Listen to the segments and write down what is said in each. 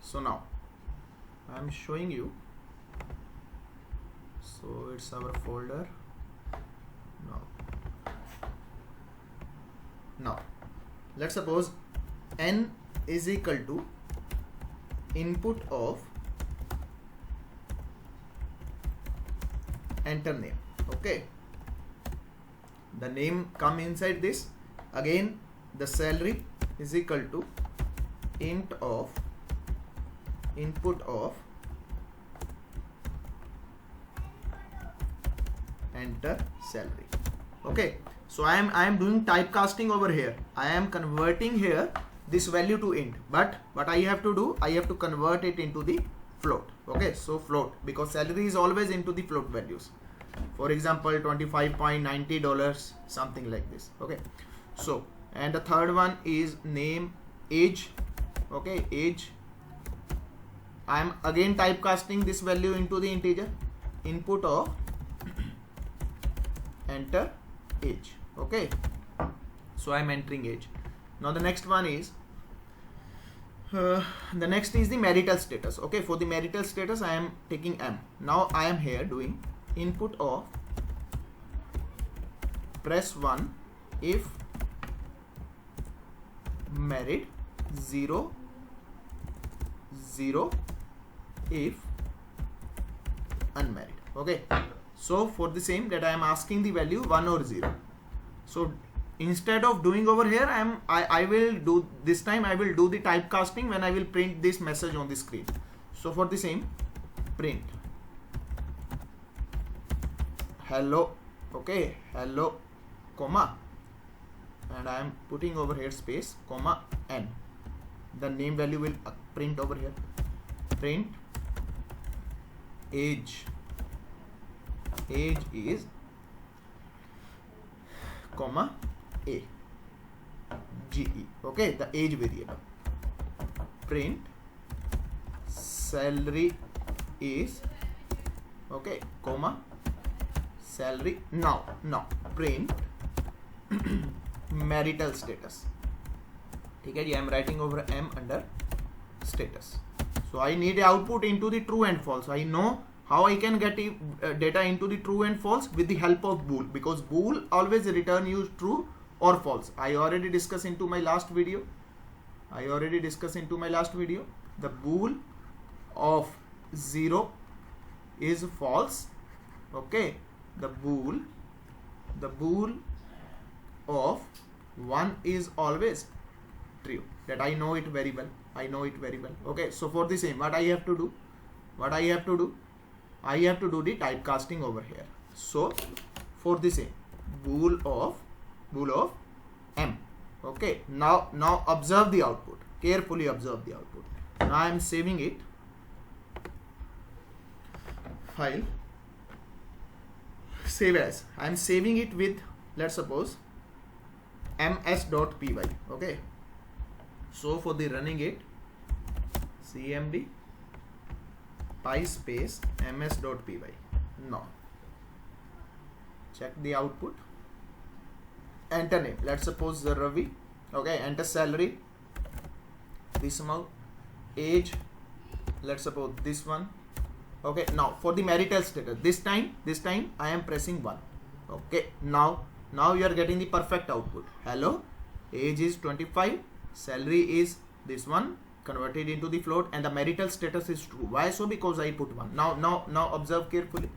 So now I am showing you. So it's our folder. Now let's suppose n is equal to input of enter name. Okay, the name come inside this. Again the salary is equal to int of input of enter salary. Okay, so I am doing typecasting over here. I am converting here this value to int, but what I have to do, I have to convert it into the float. Okay, so float, because salary is always into the float values. For example, $25.90, something like this. Okay, so and the third one is name, age. Okay, age. I am again typecasting this value into the integer, input of enter age. Okay, so I am entering age. Now the next one is the marital status. Okay, for the marital status I am taking M. Now I am here doing input of press 1 if married, 0 if unmarried. Okay, so for the same that I am asking the value 1 or 0. So instead of doing over here, I will do this time, I will do the typecasting when I will print this message on the screen. So for the same, print hello. Okay, hello, comma, and I am putting over here space, comma, n. The name value will print over here. Print age. Age is comma a ge. Okay, the age variable. Print salary is, okay, comma salary. Now print marital status. Okay, I am writing over M under status. So I need output into the true and false. I know how I can get data into the true and false with the help of bool, because bool always return you true or false. I already discussed into my last video. The bool of 0 is false. Okay, the bool of 1 is always true. That I know it very well. Okay, so for the same, what I have to do, I have to do the typecasting over here. So for the same, bool of M. Okay, now observe the output. Carefully observe the output. Now I am saving it. File, save as. I am saving it with, let's suppose, ms.py. Okay, so for the running it, cmd py space ms.py. Now check the output. Enter name, let's suppose the Ravi. Okay, enter salary, this amount. Age, let's suppose this one. Okay, now for the marital status, this time I am pressing 1. Okay, now you are getting the perfect output. Hello, age is 25, salary is this one, converted into the float, and the marital status is true. Why so? Because I put 1. Now observe carefully.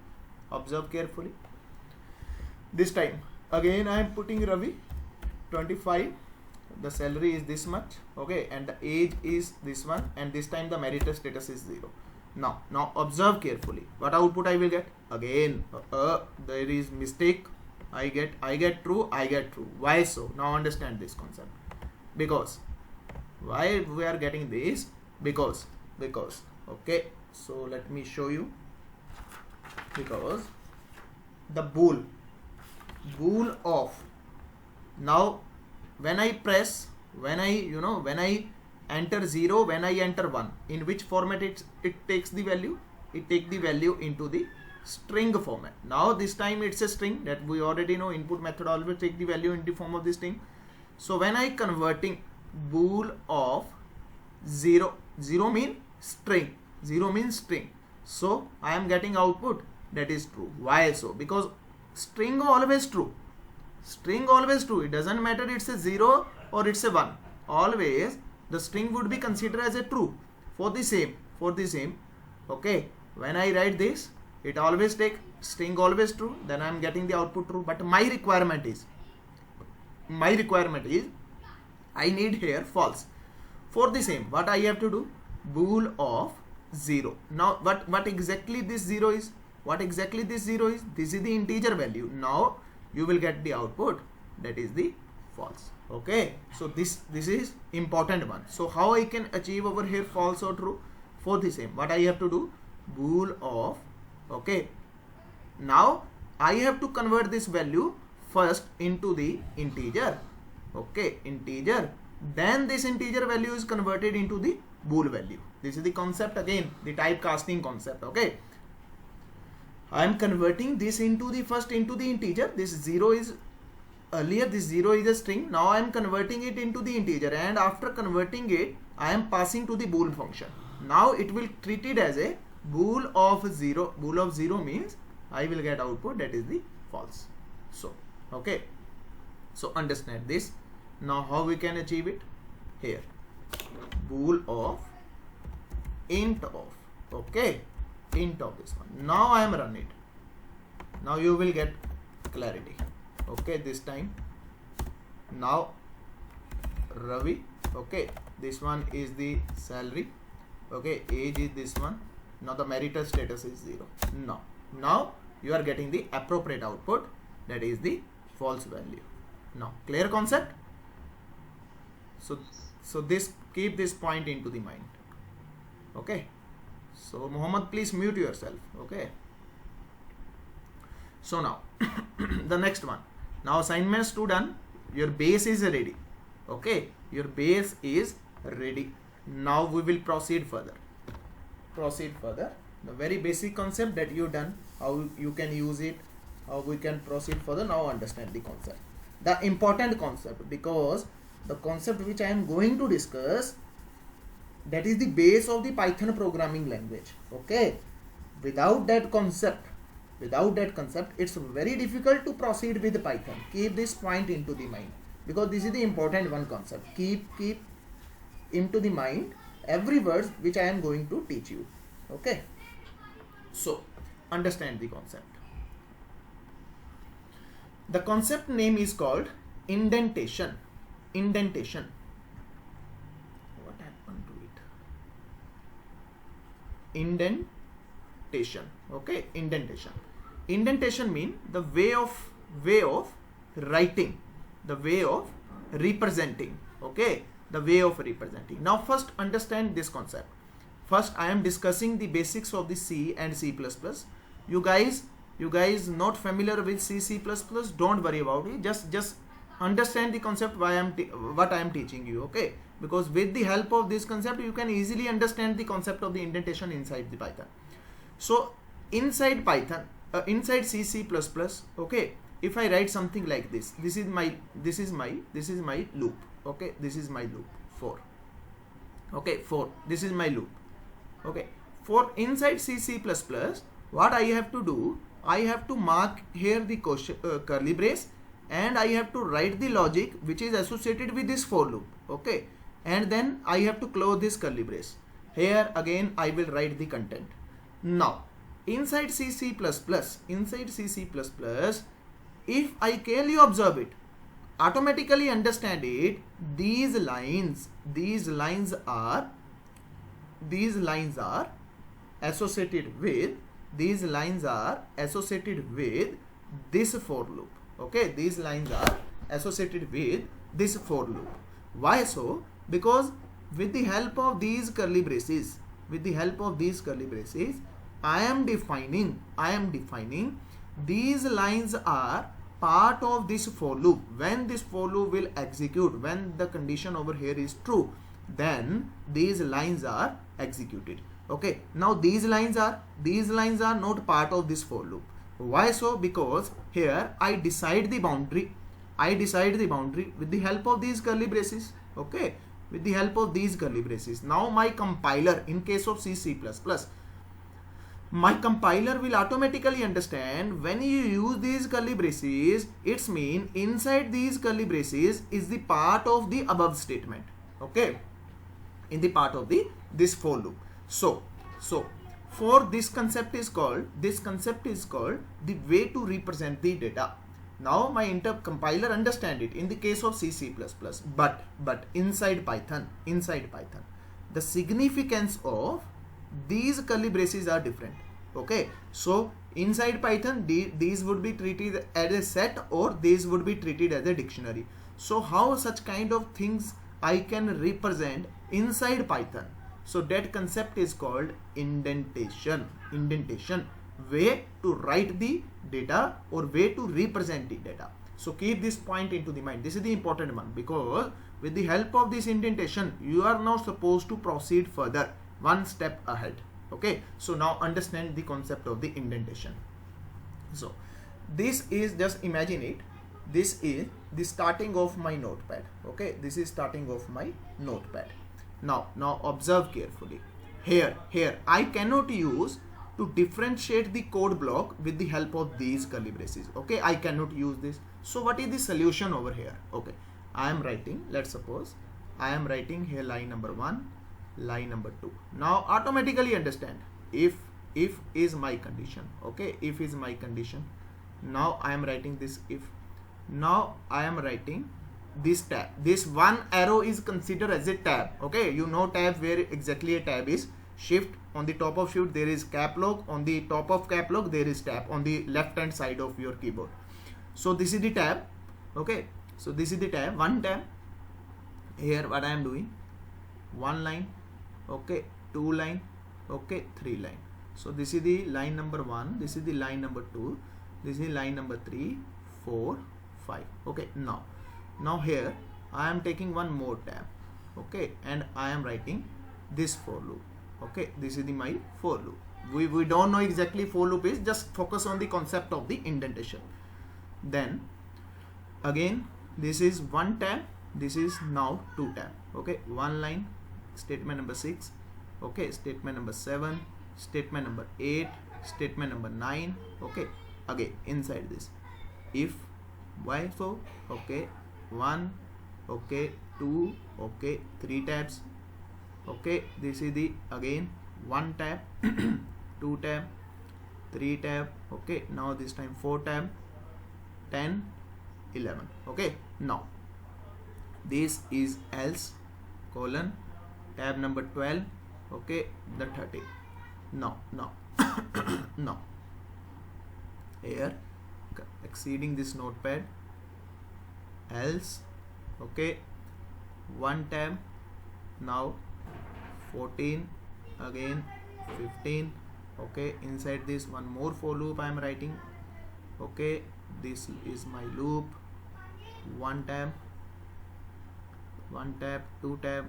This time again I am putting Ravi, 25, the salary is this much. Okay, and the age is this one, and this time the marital status is 0. Now observe carefully. What output I will get? Again there is mistake. I get true. Why so? Now understand this concept. Because why we are getting this? Because okay, so let me show you. Because the bool of, now when I enter 0, when I enter 1, in which format it takes the value? It takes the value into the string format. Now this time it's a string, that we already know. Input method always take the value in the form of the string. So when I converting bool of 0 mean string. 0 means string. So I am getting output that is true. Why so? Because string always true. String always true. It doesn't matter it's a 0 or it's a 1. Always the string would be considered as a true for the same. Okay. When I write this, it always take string always true. Then I am getting the output true. But my requirement is I need here false. For the same, what I have to do? Bool of 0. Now what exactly this 0 is? This is the integer value. Now you will get the output that is the false. Okay, so this is important one. So how I can achieve over here false or true? For the same, what I have to do? Bool of, okay, now I have to convert this value first into the integer. Okay, integer, then this integer value is converted into the bool value. This is the concept, again the typecasting concept. Okay, I am converting this into the first into the integer. This 0 is earlier, this 0 is a string. Now I am converting it into the integer, and after converting it I am passing to the bool function. Now it will treat it as a bool of 0. Bool of 0 means I will get output that is the false. So okay, so understand this. Now how we can achieve it? Here, bool of int of, okay, int of this one. Now I am run it. Now you will get clarity. Okay, this time now Ravi, okay, this one is the salary, okay, age is this one. Now the marital status is 0. Now you are getting the appropriate output that is the false value. Now clear concept? So this, keep this point into the mind. Okay, so Mohammed, please mute yourself. Okay, so now the next one. Now assignments to done. Your base is ready. Okay, your base is ready. Now we will proceed further. The very basic concept that you done, how you can use it, how we can proceed further. Now understand the concept, the important concept, because the concept which I am going to discuss, that is the base of the Python programming language. Okay, without that concept, it's very difficult to proceed with Python. Keep this point into the mind, because this is the important one concept. Keep into the mind every word which I am going to teach you. Okay, so understand the concept. The concept name is called indentation. What happened to it? Indentation. Okay, indentation mean the way of writing, the way of representing. Okay, the way of representing. Now first understand this concept. First I am discussing the basics of the C and C++. You guys not familiar with C++, don't worry about it. Just understand the concept what I am teaching you. Okay, because with the help of this concept you can easily understand the concept of the indentation inside the Python. So inside Python, inside C++, okay, if I write something like this, this is my loop. Okay, this is my loop 4. Okay, 4, this is my loop. Okay, for inside C++, what I have to do, I have to mark here the curly brace, and I have to write the logic which is associated with this for loop. Okay, and then I have to close this curly brace. Here again I will write the content. Now inside C++, if I carefully observe it, automatically understand it, these lines are associated with this for loop. Okay, these lines are associated with this for loop. Why so? Because with the help of these curly braces, I am defining these lines are part of this for loop. When this for loop will execute, when the condition over here is true, then these lines are executed. Okay, now these lines are not part of this for loop. Why so? Because here I decide the boundary with the help of these curly braces. Okay, with the help of these curly braces. Now my compiler, in case of C++, my compiler will automatically understand when you use these curly braces, it's mean inside these curly braces is the part of the above statement. Okay, in the part of this for loop. So for this concept is called the way to represent the data. Now my compiler understand it in the case of C++, but inside Python, the significance of these curly braces are different. Okay, so inside Python these would be treated as a set, or these would be treated as a dictionary. So how such kind of things I can represent inside Python? So that concept is called indentation. Way to write the data or way to represent the data. So keep this point into the mind. This is the important one, because with the help of this indentation you are now supposed to proceed further, one step ahead. Okay, so now understand the concept of the indentation. So this is, just imagine it, this is the starting of my notepad. Okay, this is starting of my notepad. Now observe carefully. Here I cannot use to differentiate the code block with the help of these curly braces. Okay, I cannot use this. So what is the solution over here? Okay, I am writing, let's suppose I am writing here line number 1, line number 2. Now automatically understand, if is my condition. Okay, if is my condition. Now I am writing this if. Now I am writing this tab. This one arrow is considered as a tab. Okay, you know tab, where exactly a tab is. Shift, on the top of shift there is cap lock, on the top of cap lock there is tab on the left hand side of your keyboard. So this is the tab. Okay, so this is the tab, one tab. Here what I am doing, one line, okay, two line, okay, three line. So this is the line number 1, this is the line number 2, this is line number 3, 4, 5. Okay, now here I am taking one more tab. Okay, and I am writing this for loop. Okay, this is my for loop. We don't know exactly for loop is, just focus on the concept of the indentation. Then again this is one tab, this is now two tab. Okay, one line, statement number 6, okay, statement number 7, statement number 8, statement number 9. Okay, again inside this if y, so okay, 1, okay, 2, okay, 3 tabs. Okay, this is the again one tab, two tab, three tab. Okay, now this time 4 tab, 10, 11. Okay, now this is else colon tab number 12. Okay, the 30. Now now here exceeding this notepad, else, okay, one tab, now 14, again 15. Okay, inside this one more for loop I am writing. Okay, this is my loop, one tab, two tab,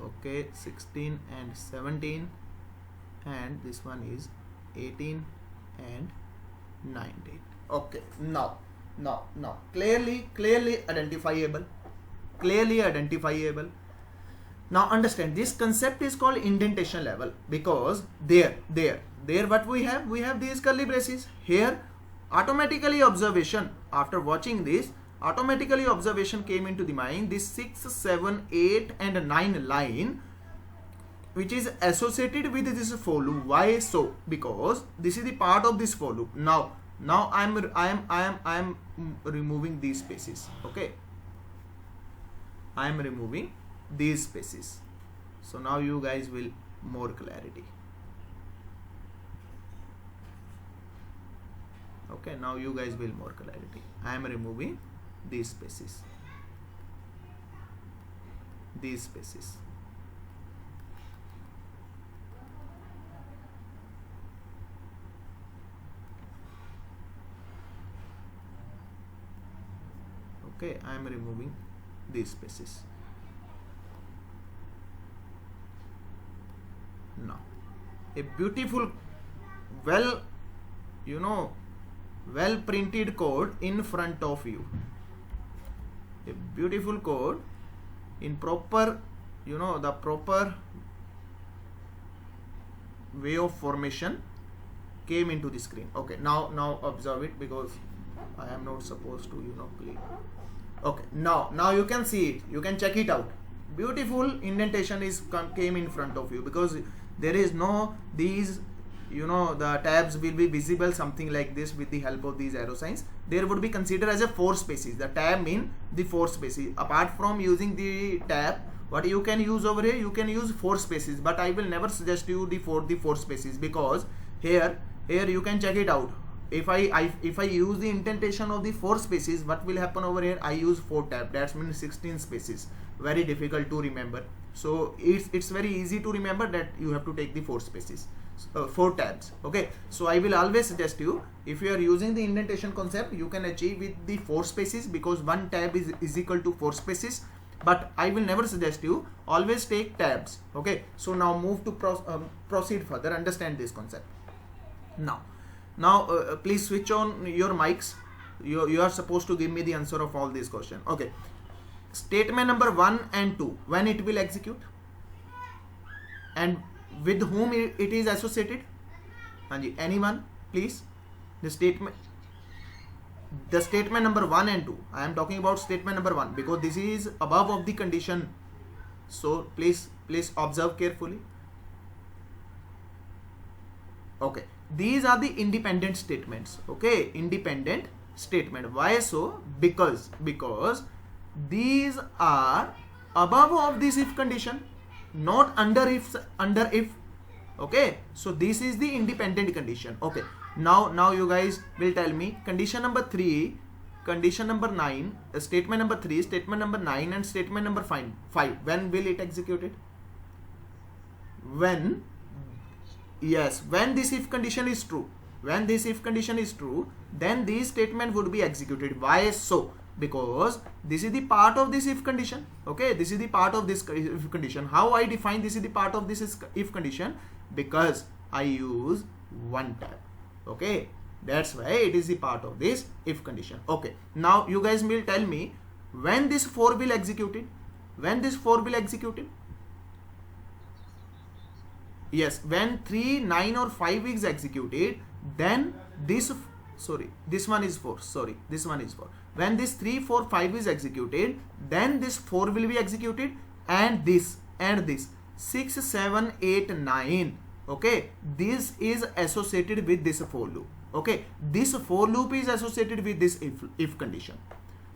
okay, 16 and 17, and this one is 18 and 19. Okay, now clearly identifiable. Now understand, this concept is called indentation level, because there what we have these curly braces. Here automatically observation, after watching this, automatically observation came into the mind, this 6, 7, 8 and 9 line which is associated with this for loop. Why so? Because this is the part of this for loop. Now I am removing these spaces. Okay, I am removing these spaces. So now you guys will more clarity. Okay, now you guys will more clarity. I am removing these spaces. Okay, I am removing these spaces. Now a beautiful, well printed code in front of you, a beautiful code in proper the proper way of formation came into the screen. Okay, now observe it, because I am not supposed to click. Okay, now you can see it, you can check it out. Beautiful indentation came in front of you, because there is no these the tabs will be visible something like this with the help of these arrow signs. There would be considered as a 4 spaces. The tab mean the 4 spaces. Apart from using the tab, what you can use over here, you can use 4 spaces, but I will never suggest you the four spaces, because here you can check it out. If I use the indentation of the 4 spaces, what will happen over here? I use 4 tab, that means 16 spaces. Very difficult to remember. So it's very easy to remember that you have to take the 4 spaces, 4 tabs. Okay, so I will always suggest you, if you are using the indentation concept, you can achieve with the 4 spaces, because 1 tab is equal to 4 spaces. But I will never suggest you, always take tabs. Okay, so now move to proceed further, understand this concept. Now please switch on your mics. You are supposed to give me the answer of all these questions. Okay, statement number 1 and 2, when it will execute and with whom it is associated? Anyone please? The statement number 1 and 2, I am talking about statement number 1, because this is above of the condition. So please observe carefully. Okay, these are the independent statements. Okay, independent statement. Why so? Because these are above of this if condition, not under if. Okay, so this is the independent condition. Okay, now you guys will tell me condition number 3, condition number 9, statement number 3, statement number 9 and statement number 5, when will it execute it? When this if condition is true. When this if condition is true, then this statement would be executed. Why so? Because this is the part of this if condition. Okay, this is the part of this if condition. How I define this is the part of this if condition? Because I use 1 tab. Okay, that's why it is the part of this if condition. Okay, now you guys will tell me when this 4 will execute it. When this 4 will execute it? Yes, when 3, 9 or 5 is executed, then this one is 4. This one is 4. When this 3, 4, 5 is executed, then this 4 will be executed, and this 6, 7, 8, 9. Okay, this is associated with this for loop. Okay, this for loop is associated with this if condition.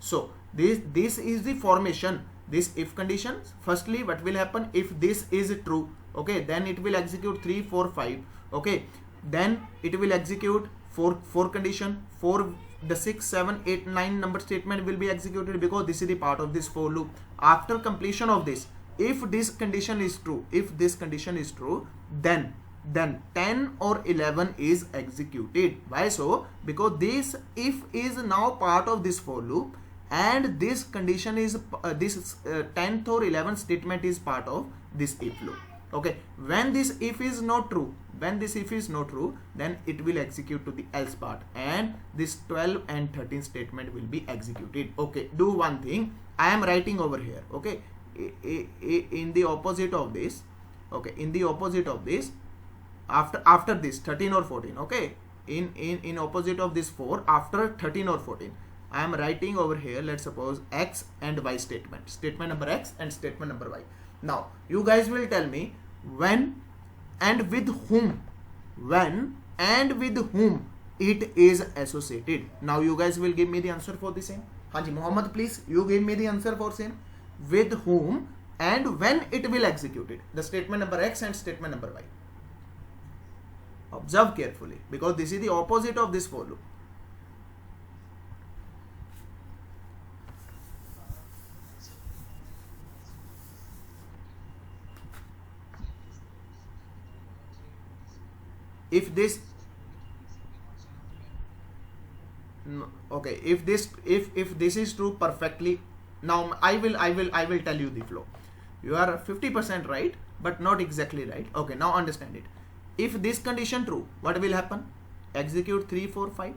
So this is the formation. This if condition, firstly what will happen if this is true? Okay, then it will execute 3, 4, 5. Okay, then it will execute 4 condition, 4, the 6, 7, 8, 9 number statement will be executed, because this is the part of this for loop. After completion of this, if this condition is true, then 10 or 11 is executed. Why so? Because this if is now part of this for loop, and this condition is this 10th or 11th statement is part of this if loop. Okay, when this if is not true, then it will execute to the else part, and this 12 and 13 statement will be executed. Okay, do one thing, I am writing over here. Okay, in the opposite of this. Okay, in the opposite of this, after this 13 or 14. Okay, in opposite of this 4, after 13 or 14, I am writing over here, let's suppose x and y statement number x and statement number y. Now you guys will tell me when and with whom it is associated. Now you guys will give me the answer for the same. Hanji Mohammed, please you give me the answer for same. With whom and when it will execute it, the statement number x and statement number y. Observe carefully, because this is the opposite of this for loop. If this okay, if this is true perfectly, now I will tell you the flow. You are 50% right, but not exactly right. Okay, now understand it. If this condition true, what will happen? Execute 3, 4, 5.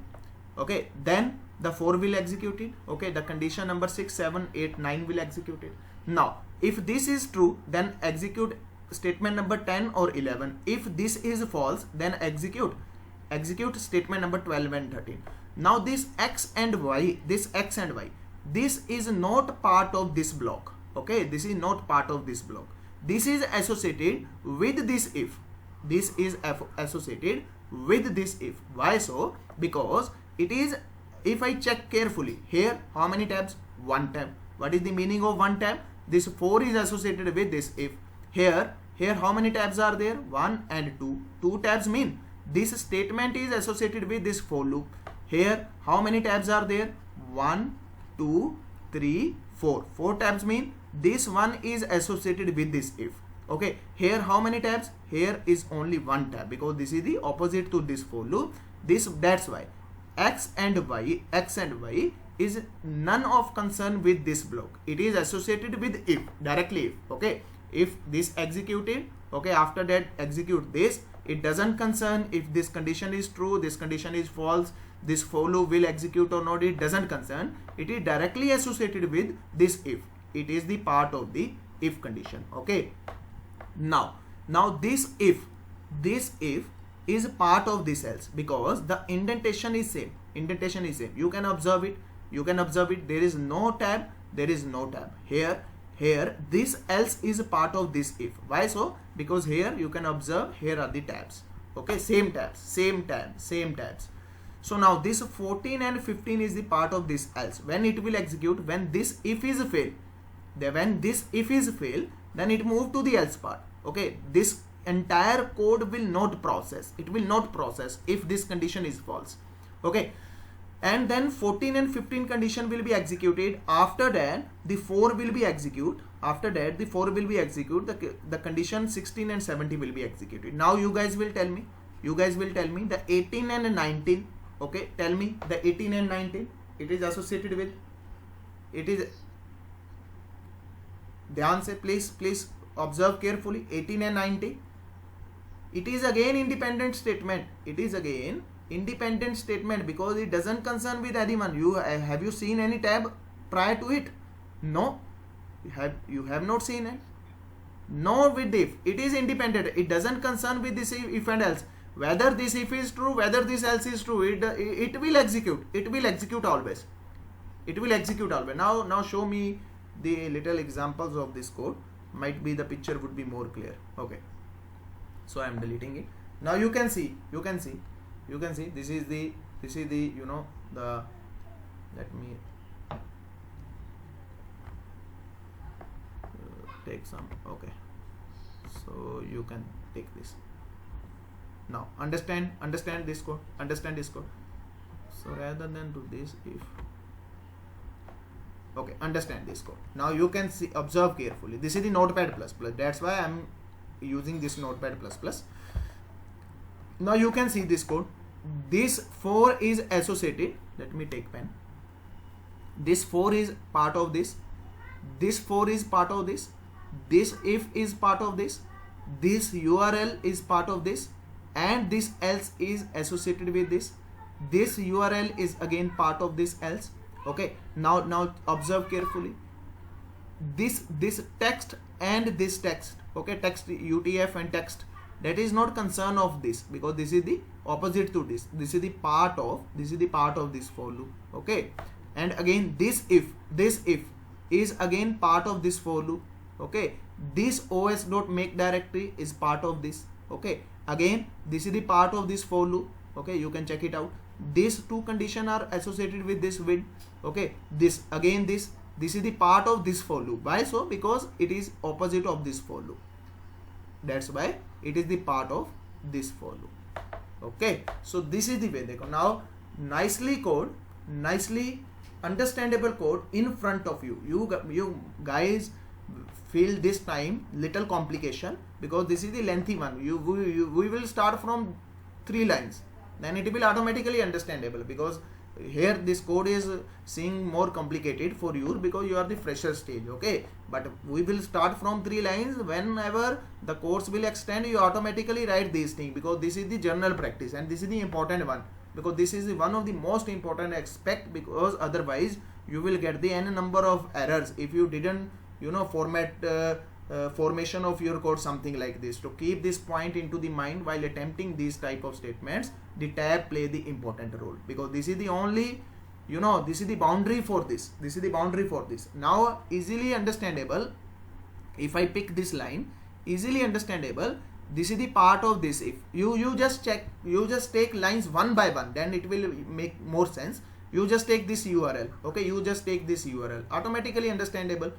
Okay, then the 4 will execute it. Okay, the condition number 6, 7, 8, 9 will execute it. Now If this is true, then execute statement number 10 or 11. If this is false, then execute statement number 12 and 13. Now this x and y, this is not part of this block. Okay, this is not part of this block. This is associated with this if. This is associated with this if. Why so? Because it is, if I check carefully here, how many tabs? One tab. What is the meaning of one tab? This 4 is associated with this if. Here how many tabs are there? 1 and 2. 2 tabs mean this statement is associated with this for loop. Here how many tabs are there? 1, 2, 3, 4. 4 tabs mean this one is associated with this if. Okay, here how many tabs? Here is only one tab, because this is the opposite to this for loop. That's why x and y is none of concern with this block. It is associated with if, directly if. Okay, if this executed, okay, after that execute this. It doesn't concern if this condition is true, this condition is false, this for loop will execute or not. It doesn't concern. It is directly associated with this if. It is the part of the if condition. Okay, now this if is part of this else, because the indentation is same. You can observe it. There is no tab. Here this else is part of this if. Why so? Because here you can observe, here are the tabs. Okay, same tabs. So now this 14 and 15 is the part of this else. When it will execute, when this if is fail, then it move to the else part. Okay, this entire code will not process. It will not process if this condition is false. Okay, and then 14 and 15 condition will be executed. After that the 4 will be executed. The condition 16 and 17 will be executed. Now you guys will tell me the 18 and 19. Okay, tell me the 18 and 19. It is associated with, it is, dhyan se please observe carefully. 18 and 19, it is again independent statement. Because it doesn't concern with anyone. Have you seen any tab prior to it? No, you have not seen it. No, with if it is independent. It doesn't concern with this if and else. Whether this if is true, whether this else is true, it will execute. It will execute always. Now show me the little examples of this code. Might be the picture would be more clear. Okay, so I am deleting it. Now you can see this is the you know, the, let me take some. Okay, so you can take this. Now understand this code. So rather than do this if, okay, understand this code. Now you can see, observe carefully. This is the Notepad++. That's why I am using this Notepad++. Now you can see this code. This 4 is associated. Let me take pen. This 4 is part of this. This 4 is part of this. This if is part of this. This URL is part of this. And this else is associated with this. This URL is again part of this else. Okay, now observe carefully. This text and this text. Okay, text UTF and text, that is not concern of this, because this is the opposite to this. This is the part of this for loop. Okay, and again this if is again part of this for loop. Okay, this os.make directory is part of this. Okay, again this is the part of this for loop. Okay, you can check it out. These two conditions are associated with this with. Okay, this is the part of this for loop. Why so? Because it is opposite of this for loop. That's why it is the part of this for loop. Okay, so this is the way. Now nicely understandable code in front of you. You guys feel this time little complication, because this is the lengthy one. We will start from 3 lines, then it will automatically understandable, because here this code is seeing more complicated for you because you are the fresher stage. Okay, but we will start from 3 lines. Whenever the course will extend, you automatically write these things, because this is the general practice and this is the important one, because this is one of the most important aspect, because otherwise you will get the n number of errors if you didn't formation of your code, something like this. To keep this point into the mind while attempting these type of statements, the tab play the important role, because this is the only, this is the boundary for this. This is the boundary for this. Now easily understandable, if I pick this line, easily understandable, this is the part of this. If you just check, you just take lines one by one, then it will make more sense. You just take this URL, okay, you just take this URL, automatically understandable,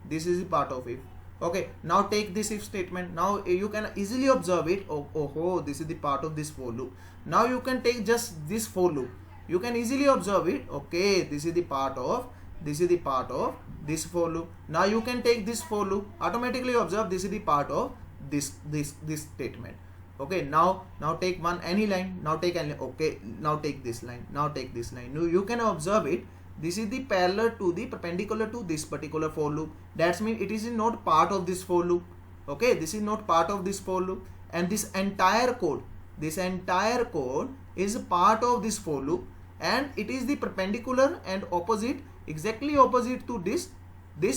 this is the part of if. Okay, now take this if statement. Now you can easily observe it. Oh, this is the part of this for loop. Now you can take just this for loop, you can easily observe it. Okay, this is the part of this for loop. Now you can take this for loop, automatically observe this is the part of this statement. Okay, now take any line, now take any, okay, now take this line, now take this line. Now you can observe it, this is the parallel to the perpendicular to this particular for loop. That means it is not part of this for loop. Okay, this is not part of this for loop, and this entire code is part of this for loop, and it is the perpendicular and opposite, exactly opposite to this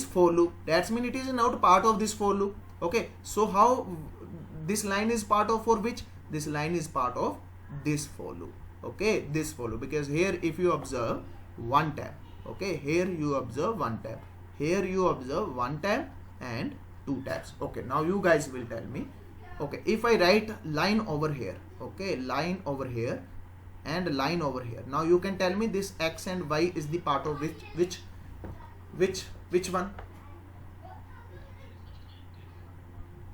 for loop. That means it is not part of this for loop. Okay, so how this line is part of for which? This line is part of this for loop. Okay, this for loop, because here if you observe one tab, okay, here you observe one tab, here you observe one tab and two tabs. Okay, now you guys will tell me, okay, if I write line over here, okay, line over here and line over here, now you can tell me this X and Y is the part of which one?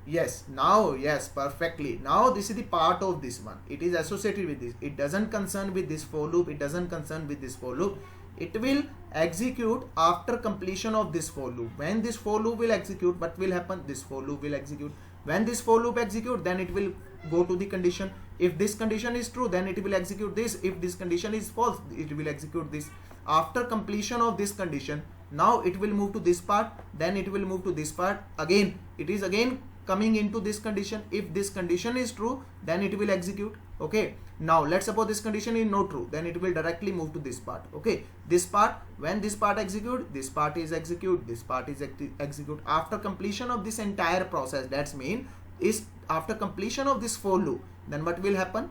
Yes, now, yes, perfectly. Now this is the part of this one. It is associated with this. It doesn't concern with this for loop. It doesn't concern with this for loop. It will execute after completion of this for loop. When this for loop will execute, what will happen? This for loop will execute. When this for loop execute, then it will go to the condition. If this condition is true, then it will execute this. If this condition is false, it will execute this. After completion of this condition, now it will move to this part. Then it will move to this part. Again, it is again coming into this condition. If this condition is true, then it will execute. Okay, now let's suppose this condition is not true, then it will directly move to this part. Okay, this part, when this part execute, this part is execute, this part is execute. After completion of this entire process, that's mean is after completion of this for loop, then what will happen?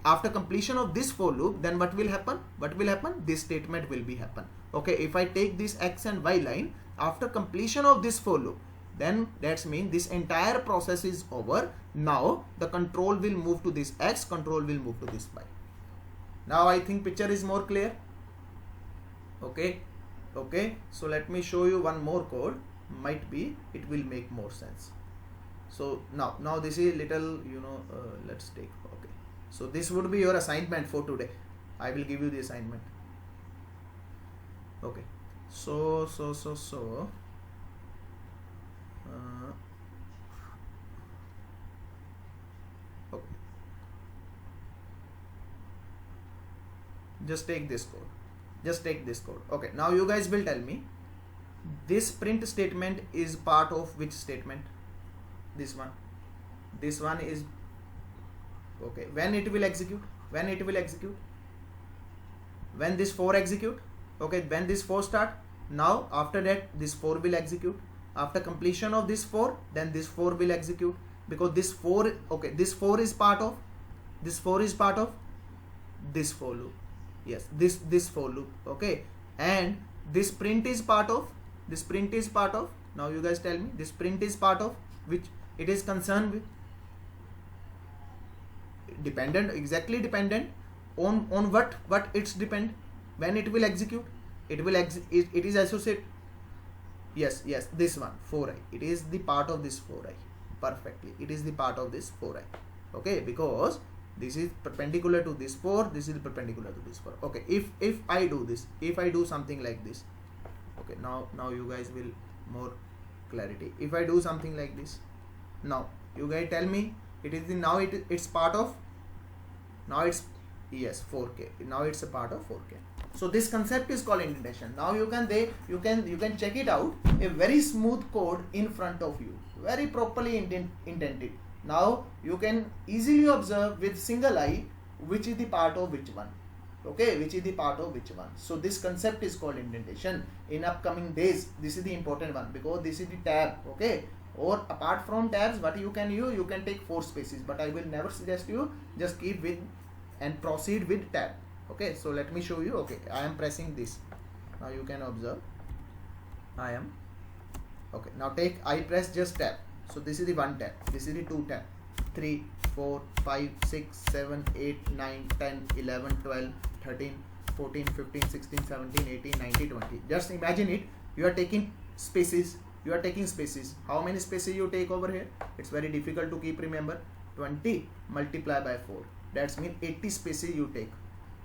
After completion of this for loop, then what will happen? This statement will be happen. Okay, if I take this X and Y line, after completion of this for loop, then that's mean this entire process is over. Now the control will move to this X, control will move to this Y. Now I think picture is more clear. Okay, so let me show you one more code, might be it will make more sense. So now this is little, let's take, okay, so this would be your assignment for today. I will give you the assignment. Okay, so okay, just take this code. Okay, now you guys will tell me this print statement is part of which statement? This one is, okay, when it will execute, when this for execute. Okay, when this for start, now after that this for will execute. After completion of this for, then this for will execute, because this for, okay, this for is part of this for loop. Yes, this for loop. Okay, and this print is part of now you guys tell me, this print is part of which it is concerned with? Dependent, exactly dependent on what it's depend. When it will execute, it is associated. Yes, this one 4i, it is the part of this 4i. Perfectly, it is the part of this 4i. Okay, because this is perpendicular to this 4, this is perpendicular to this 4. Okay, if I do this, if I do something like this, okay, now you guys will more clarity. If I do something like this, now you guys tell me, it is the, now it's part of, now it's, yes, 4k, now it's a part of 4k. So this concept is called indentation. Now you can check it out, a very smooth code in front of you, very properly indented. Now you can easily observe with single eye which is the part of which one. Okay, which is the part of which one. So this concept is called indentation. In upcoming days, this is the important one because this is the tab. Okay, or apart from tabs, what you can use, you can take 4 spaces, but I will never suggest you just keep with and proceed with tab. Okay, so let me show you. Okay, I am pressing this. Now you can observe I am okay. Now I press just tab. So this is the 1 tab, this is the 2 tab, 3, 4, 5, 6, 7, 8, 9, 10, 11, 12, 13, 14, 15, 16, 17, 18, 19, 20. Just imagine it, you are taking spaces, how many spaces you take over here? It's very difficult to keep remember. 20 multiply by 4, that's mean 80 spaces you take.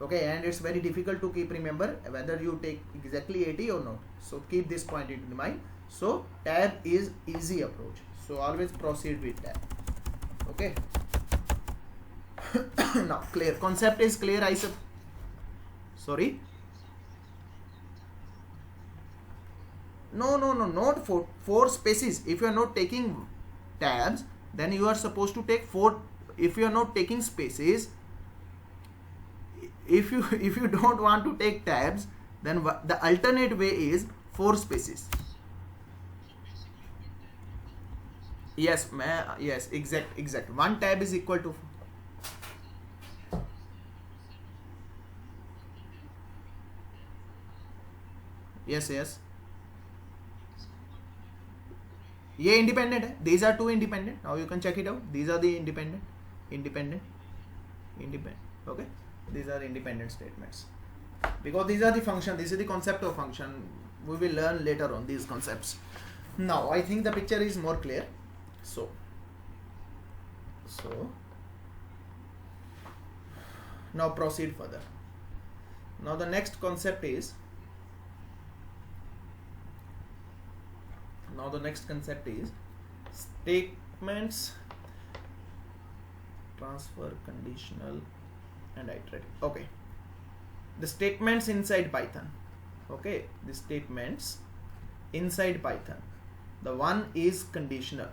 Okay, and it's very difficult to keep remember whether you take exactly 80 or not. So keep this point into mind. So tab is easy approach, so always proceed with tab. Okay. Now clear, concept is clear, I said. Sorry, no, not 4 spaces. If you are not taking tabs, then you are supposed to take 4. If you are not taking spaces, if you don't want to take tabs, then the alternate way is 4 spaces. Yes, yes, exact. 1 tab is equal to yes. ये independent है. These are 2 independent. Now you can check it out. These are the independent. Okay, these are independent statements because these are the function. This is the concept of function. We will learn later on these concepts. Now I think the picture is more clear. So now proceed further. Now the next concept is statements, transfer, conditional and iterative. Okay, the statements inside Python. Okay, the statements inside Python. The one is conditional.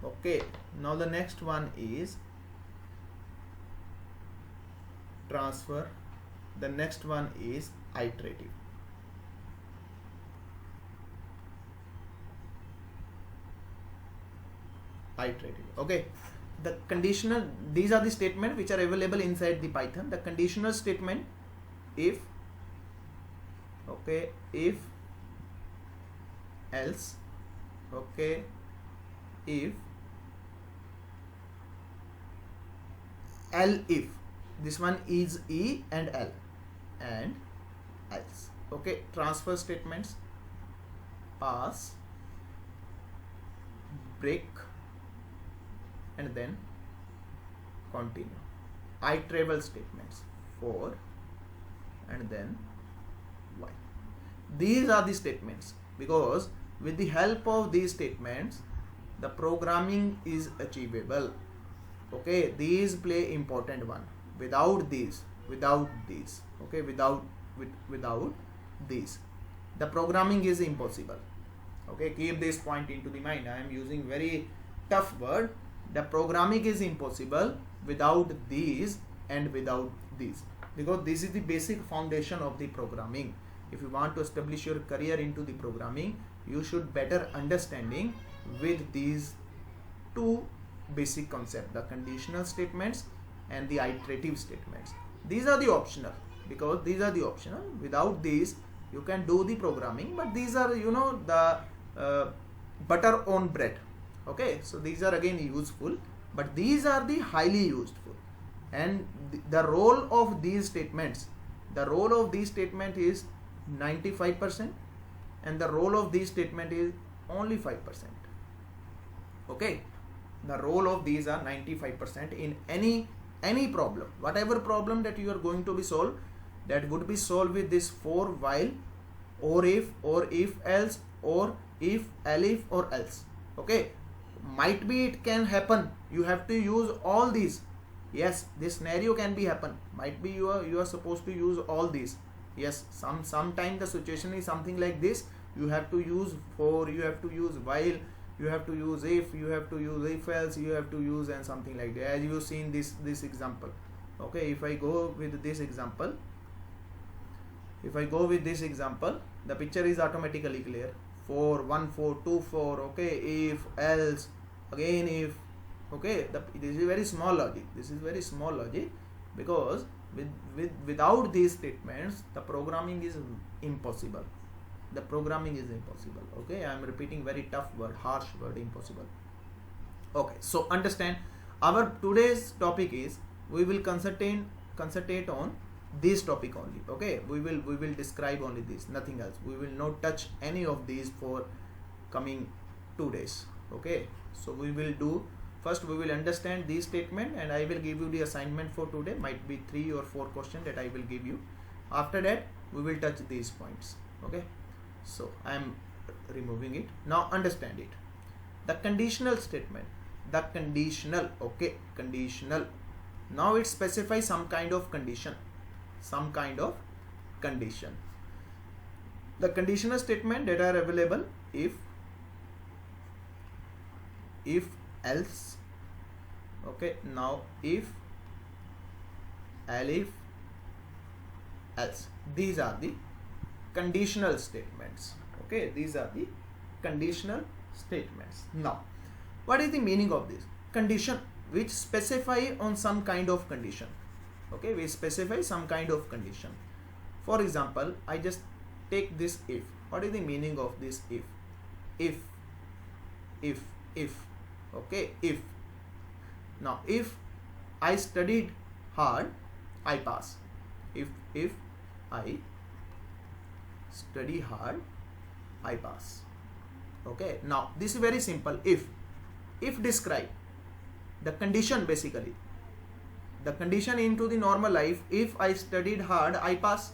Okay, now the next one is transfer. The next one is iterative. Okay, the conditional, these are the statements which are available inside the Python. The conditional statement, if, okay, if, else, okay, if, if. This one is E and L and else. Okay, transfer statements, pass, break and then continue. Iterable statements, for and then while. These are the statements because with the help of these statements the programming is achievable. Okay, these play important one. Without these, okay, without these, the programming is impossible. Okay, keep this point into the mind. I am using very tough word. The programming is impossible without these and without these, because this is the basic foundation of the programming. If you want to establish your career into the programming, you should better understanding with these 2 basic concepts, the conditional statements and the iterative statements. These are the optional, because these are the optional. Without these you can do the programming, but these are, you know, the butter on bread. Okay, so these are again useful, but these are the highly useful. And the role of these statements, is 95%, and the role of these statement is only 5%. Okay, the role of these are 95% in any problem. Whatever problem that you are going to be solved, that would be solved with this for, while, or if else, or if, elif or else. Okay, might be it can happen, you have to use all these. Yes, this scenario can be happen. Might be you are supposed to use all these. Yes, sometime the situation is something like this. You have to use for, you have to use while, you have to use if, you have to use if else, you have to use and something like that, as you see in this example. Okay, if I go with this example, the picture is automatically clear. 4 1 4 2 4. Okay, if, else, again if. Okay, this is very small logic. Because without these statements the programming is impossible. Okay, I am repeating very tough word, harsh word, impossible. Okay, so understand, our today's topic is, we will concentrate on this topic only. Okay, we will describe only this, nothing else. We will not touch any of these for coming 2 days. Okay, so we will do, first we will understand this statement, and I will give you the assignment for today. Might be 3 or 4 questions that I will give you. After that we will touch these points. Okay, so I am removing it. Now understand it. The conditional statement, okay, conditional. Now it specifies some kind of condition. The conditional statement that are available: if, else. Okay, now if, elif, else. These are the conditional statements. Okay, these are the conditional statements. Now, what is the meaning of this? Condition which specify on some kind of condition. Okay, we specify some kind of condition. For example, I just take this if. What is the meaning of this if? If. Okay, if. Now, if I studied hard, I pass. If I study hard, I pass. Okay, now this is very simple. If describe the condition, basically the condition into the normal life. If I studied hard, I pass.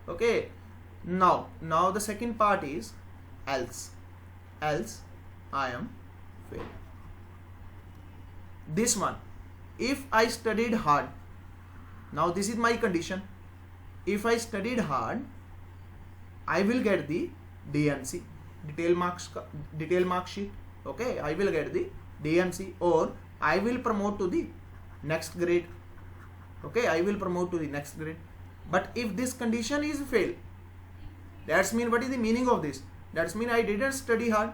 Okay, now the second part is else I am fail. This one, if I studied hard, now this is my condition. If I studied hard, I will get the DMC, detail mark sheet. Okay, I will get the DMC, or I will promote to the next grade. Okay, I will promote to the next grade. But if this condition is fail, that's mean, what is the meaning of this? That's mean I didn't study hard.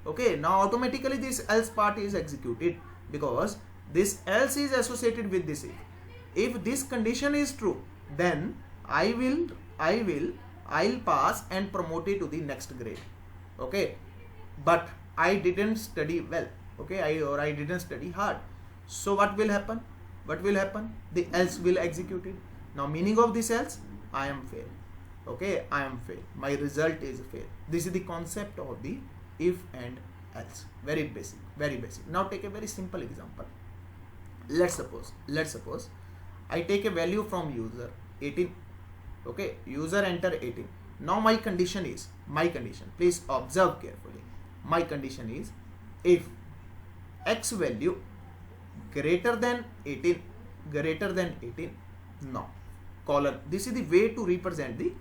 Okay, now automatically this else part is executed, because this else is associated with this if. If this condition is true, then I'll pass and promote it to the next grade. Okay, but I didn't study well. Okay, I didn't study hard. So what will happen? The else will execute it. Now meaning of this else, I am fail. Okay, I am fail. My result is fail. This is the concept of the if and else. Very basic. Now take a very simple example. Let's suppose I take a value from user 18. Okay, user enter 18. Now my condition, please observe carefully. My condition is, if x value greater than 18, now colon. This is the way to represent the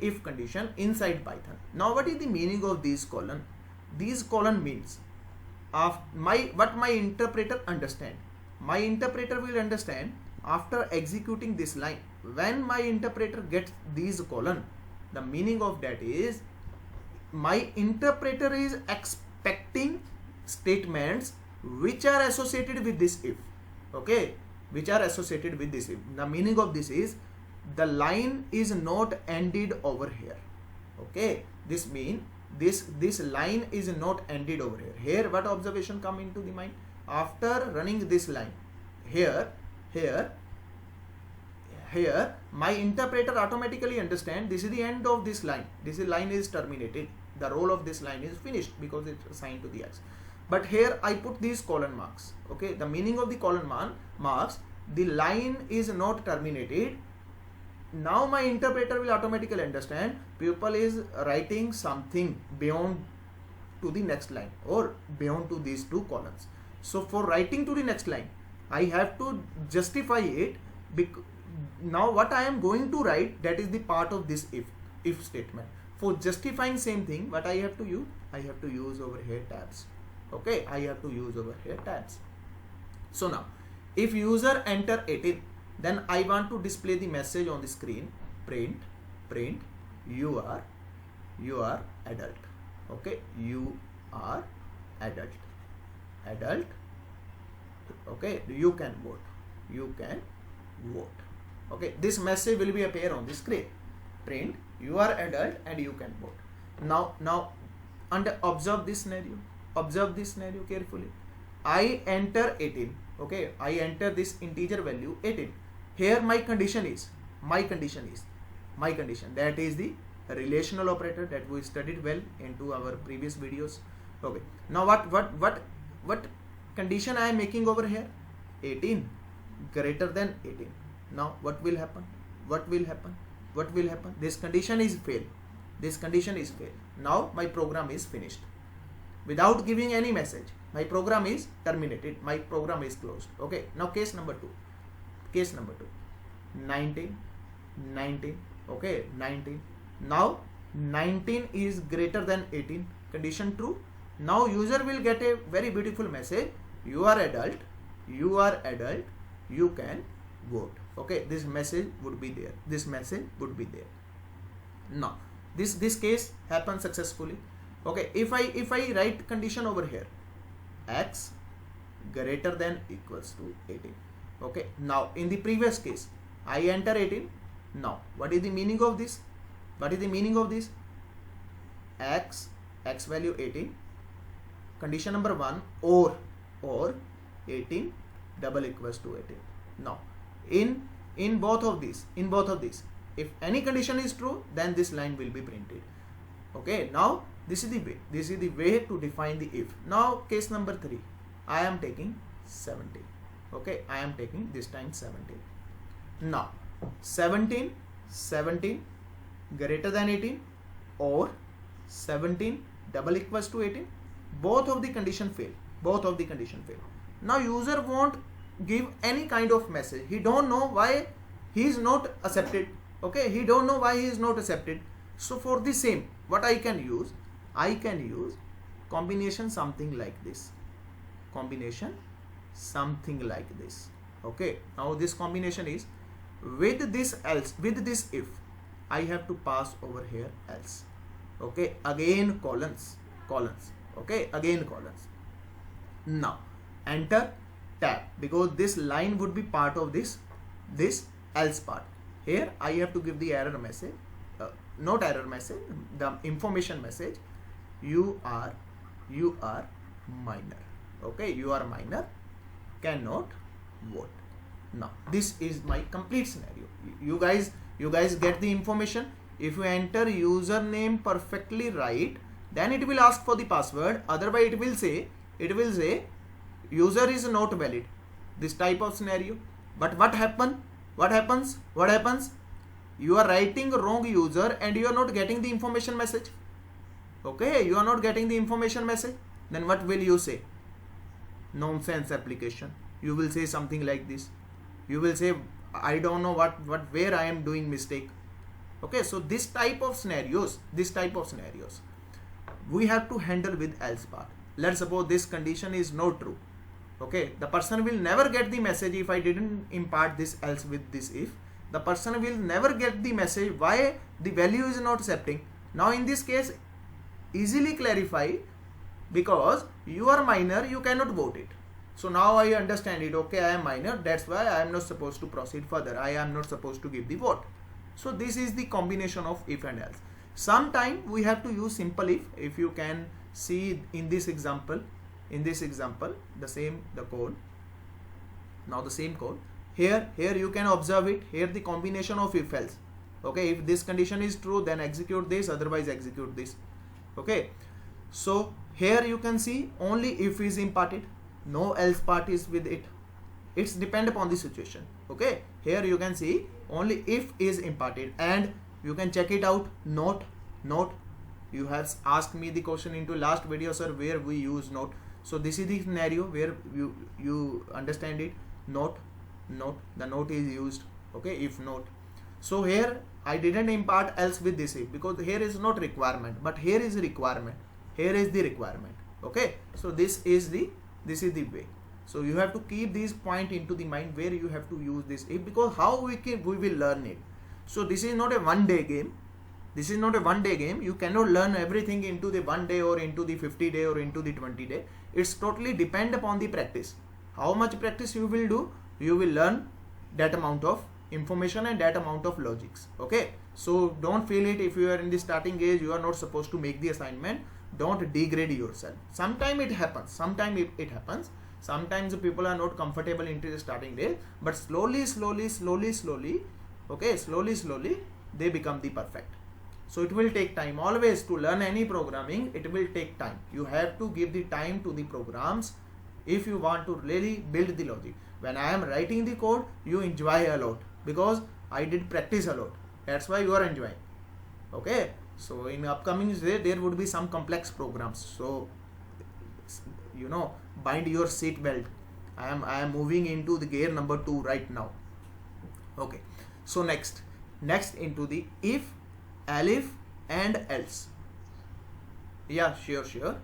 if condition inside Python. Now what is the meaning of these colon? These colon means what my interpreter understand. My interpreter will understand after executing this line. When my interpreter gets these colon, the meaning of that is my interpreter is expecting statements which are associated with this if. Okay, which are associated with this if. The meaning of this is the line is not ended over here. Okay, this mean this line is not ended over here. Here what observation come into the mind? After running this line, here my interpreter automatically understand this is the end of this line. This line is terminated. The role of this line is finished because it's assigned to the x. But here I put these colon marks. Okay, the meaning of the colon marks, the line is not terminated. Now my interpreter will automatically understand pupil is writing something beyond to the next line or beyond to these two columns. So for writing to the next line, I have to justify it. Now what I am going to write, that is the part of this if statement. For justifying same thing, what I have to use? I have to use over here tabs. Okay, I have to use over here tabs. So now If user enter 18, then I want to display the message on the screen, print you are adult. Okay, you are adult. Okay, you can vote. Okay, this message will be appear on the screen, print you are adult and you can vote. Now and observe this scenario carefully. I enter 18. Okay, I enter this integer value 18. Here my condition is that is the relational operator that we studied well into our previous videos. Okay, now what condition I am making over here? 18 greater than 18. Now what will happen? This condition is fail. Now my program is finished without giving any message. My program is terminated, my program is closed. Okay, now case number 2, 19. Okay, 19. Now 19 is greater than 18, condition true. Now user will get a very beautiful message, you are adult, you can vote. Okay, this message would be there. Now this case happens successfully. Okay, if I write condition over here, x greater than equals to 18. Okay, now in the previous case I enter 18. Now what is the meaning of this? X value 18, condition number 1, or 18 double equals to 18. Now in both of these, if any condition is true, then this line will be printed. Okay, now this is the way to define the if. Now case number 3, I am taking 17. Okay, I am taking this time 17. Now 17 greater than 18 or 17 double equals to 18, both of the condition fail. Now user won't give any kind of message. He don't know why he is not accepted. Okay, he don't know why he is not accepted. So for the same, what I can use combination something like this. Okay, now this combination is with this else, with this if, I have to pass over here else. Okay, again colons. Okay, again colons. Now enter tab, because this line would be part of this else part. Here I have to give the error message, not error message, the information message, you are minor. Okay, you are minor, cannot vote. Now this is my complete scenario. You guys get the information. If you enter username perfectly right, then it will ask for the password. Otherwise it will say user is not valid. This type of scenario. But what happens? You are writing wrong user and you are not getting the information message. Okay, you are not getting the information message. Then what will you say? Nonsense application. You will say something like this. You will say, I don't know where I am doing mistake. Okay, so this type of scenarios we have to handle with else part. Let's suppose this condition is not true. Okay, the person will never get the message if I didn't impart this else with this if. The person will never get the message why the value is not accepting. Now in this case, easily clarify, because you are minor, you cannot vote it. So now I understand it. Okay, I am minor, that's why I am not supposed to proceed further. I am not supposed to give the vote. So this is the combination of if and else. Sometime we have to use simple if you can see in this example, the code. Now the same code. Here you can observe it. Here the combination of if else. Okay, if this condition is true, then execute this, otherwise execute this. Okay, so here you can see only if is imparted, no else part is with it. It's depend upon the situation. Okay, here you can see only if is imparted, and you can check it out. Not. You have asked me the question into last video, sir, where we use not. So this is the scenario where you understand it. Not, the note is used. Okay, if not. So here I didn't impart else with this if, because here is not requirement, but here is requirement. Here is the requirement. Okay, so this is the way. So you have to keep these point into the mind where you have to use this if, because how we will learn it. So this is not a one day game. This is not a one day game. You cannot learn everything into the 1 day or into the 50 day or into the 20 day. It's totally depend upon the practice. How much practice you will do, you will learn that amount of information and that amount of logics. Okay, so don't feel it if you are in the starting age you are not supposed to make the assignment. Don't degrade yourself. Sometimes it happens, sometimes it happens. Sometimes people are not comfortable into the starting day, but slowly, okay, slowly they become the perfect. So it will take time. Always to learn any programming, it will take time. You have to give the time to the programs if you want to really build the logic. When I am writing the code, you enjoy a lot because I did practice a lot. That's why you are enjoying. Okay. So in upcoming day, there would be some complex programs. So bind your seat belt. I am moving into the gear number 2 right now. Okay. So next into the if, elif and else. Yeah, sure.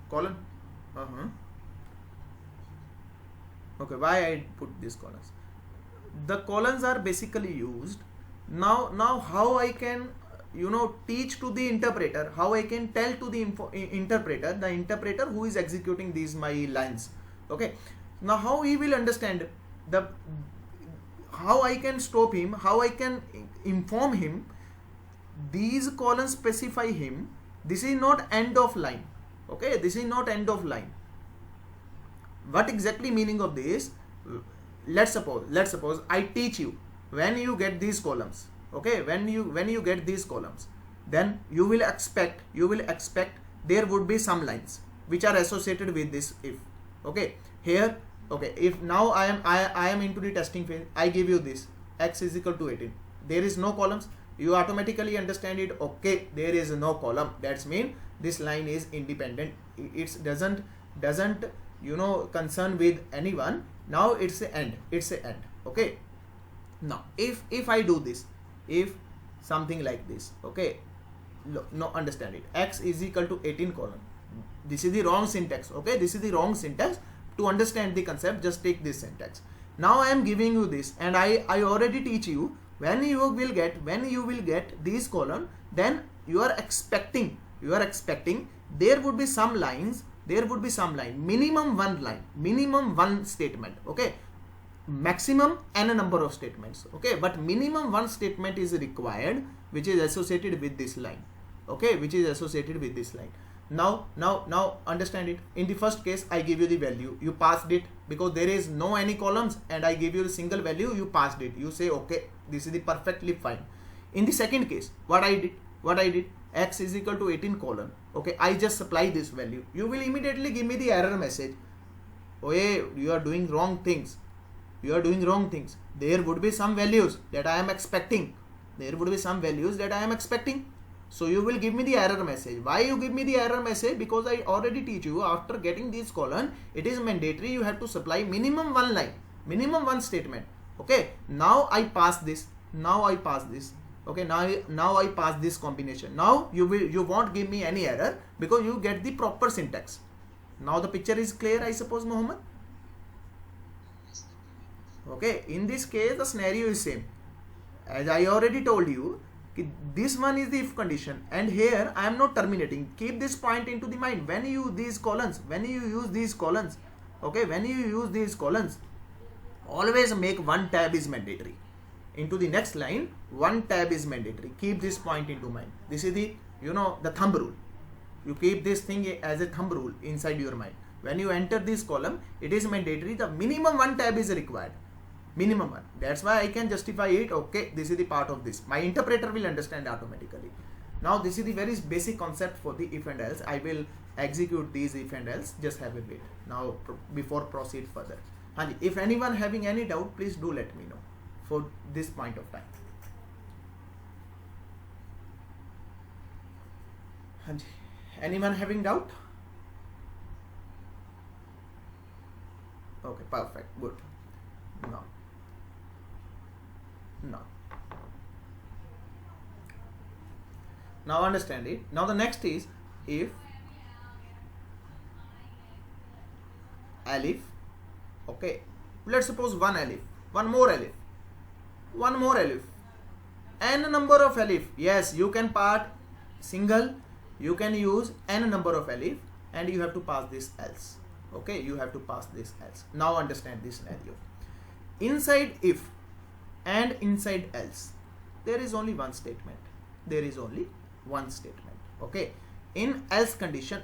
Colon. Okay, why I put these columns? The columns are basically used now how I can teach to the interpreter, how I can tell to the interpreter who is executing these my lines. Okay, now how he will understand how I can stop him, how I can inform him. These columns specify him this is not end of line. Okay, this is not end of line. What exactly meaning of this? Let's suppose I teach you, when you get these columns, okay, when you get these columns, then you will expect there would be some lines which are associated with this if. Okay, here, okay, if now I am into the testing phase, I give you this x is equal to 18, there is no columns, you automatically understand it. Okay, there is no column, that's mean this line is independent, it doesn't concern with anyone. Now it's a end. Okay, now if I do this, if something like this, okay, no, understand it, x is equal to 18 colon, this is the wrong syntax. Okay, this is the wrong syntax. To understand the concept, just take this syntax. Now I am giving you this, and I already teach you, when you will get these column, then you are expecting there would be some lines, minimum one statement. Okay, maximum n number of statements. Okay, but minimum one statement is required which is associated with this line. Okay, which is associated with this line. Now understand it. In the first case, I give you the value, you passed it because there is no any columns, and I give you the single value, you passed it, you say okay, this is the perfectly fine. In the second case, what I did, x is equal to 18 colon. Okay, I just supply this value, you will immediately give me the error message. Oh, you are doing wrong things. There would be some values that I am expecting. So you will give me the error message. Why you give me the error message? Because I already teach you, after getting this column, it is mandatory you have to supply minimum one line, minimum one statement. Okay, now I pass this. Okay, now I pass this combination. Now you won't give me any error because you get the proper syntax. Now the picture is clear, I suppose, Mohammed. Okay, in this case the scenario is same. As I already told you, this one is the if condition, and here I am not terminating. Keep this point into the mind when you use these columns. Okay, when you use these columns, always make one tab is mandatory. Into the next line, one tab is mandatory. Keep this point into mind. This is the the thumb rule. You keep this thing as a thumb rule inside your mind. When you enter this column, it is mandatory. The minimum one tab is required. Minimum one. That's why I can justify it. Okay, this is the part of this. My interpreter will understand automatically. Now this is the very basic concept for the if and else. I will execute these if and else. Just have a wait. Now before proceed further. And if anyone having any doubt, please do let me know for this point of time. Anyone having doubt? Okay, perfect, good. Now Now understand it. Now the next is if alif, okay, let's suppose one alif, one more alif, one more alif, n number of alif. Yes, you can part single, you can use n number of alif, and you have to pass this else. Okay, you have to pass this else. Now understand this scenario. Inside if and inside else, there is only one statement. There is only one statement. Okay, in else condition,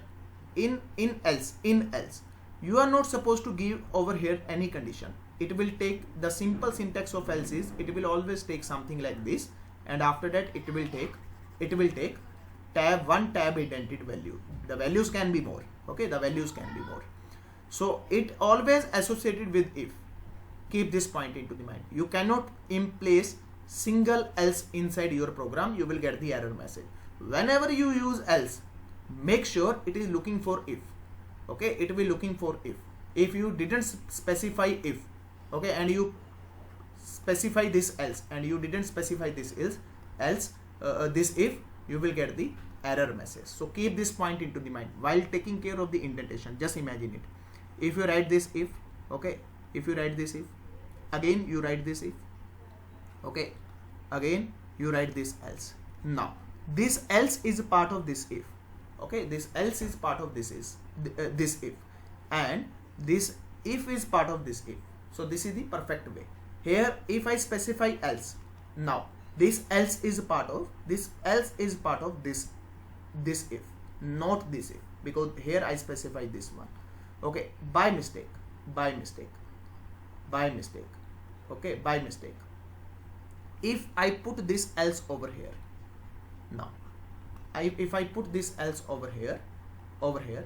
in else, you are not supposed to give over here any condition. It will take the simple syntax of else is, it will always take something like this, and after that it will take tab 1 tab indented value. The values can be more. Okay, the values can be more. So it always associated with if. Keep this point into the mind. You cannot place single else inside your program. You will get the error message. Whenever you use else, make sure it is looking for if. Okay, it will looking for if. If you didn't specify if, okay, and you specify this else, and you didn't specify this else, this if, you will get the error message. So keep this point into the mind while taking care of the indentation. Just imagine it. If you write this if, okay, if you write this if, again you write this if, okay, again you write this else. Now this else is a part of this if. Okay, this else is part of this if, and this if is part of this if. So this is the perfect way. Here if I specify else, now this else is part of this if, not this if, because here I specify this one. Okay, by mistake, okay, by mistake, if I put this else over here, now if I put this else over here,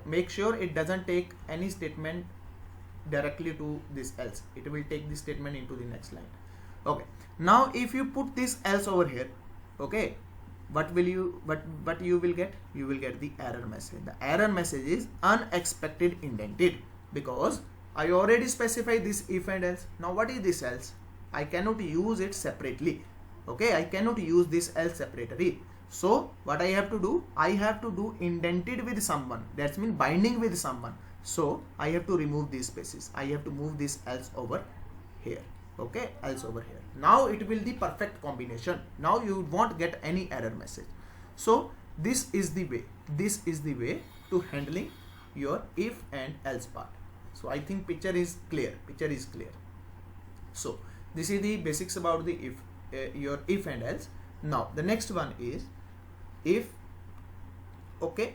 make sure it doesn't take any statement directly to this else. It will take this statement into the next line. Okay, now if you put this else over here, okay, what you will get? You will get the error message. The error message is unexpected indented, because I already specified this if and else. Now what is this else? I cannot use it separately. Okay, I cannot use this else separately. So what I have to do? I have to do indented with someone. That means binding with someone. So I have to remove these spaces. I have to move this else over here. Okay, else over here. Now it will be perfect combination. Now you won't get any error message. So this is the way. This is the way to handling your if and else part. So I think picture is clear. So this is the basics about the if, your if and else. Now the next one is if, okay,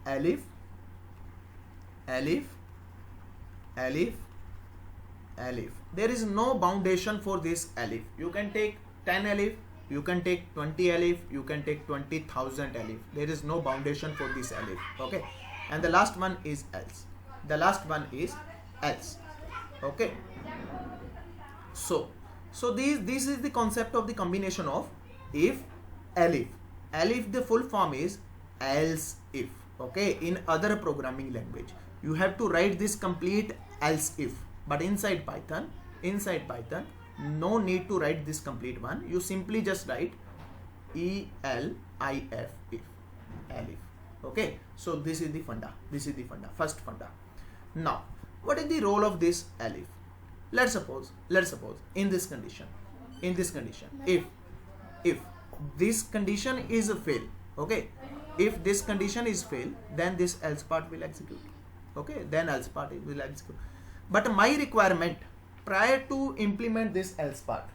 alif, there is no boundation for this alif. You can take 10 alif, you can take 20 alif, you can take 20,000 alif. There is no boundation for this alif. Okay, and the last one is else. Okay, so this is the concept of the combination of if, alif. The full form is else if. Okay, in other programming language you have to write this complete else if, but inside Python no need to write this complete one. You simply just write elif if, alif. Okay, so this is the funda, first funda. Now what is the role of this alif? Let's suppose in this condition, if this condition is a fail, okay, if this condition is fail, then this else part will execute. Okay, then else part will execute. But my requirement, prior to implement this else part,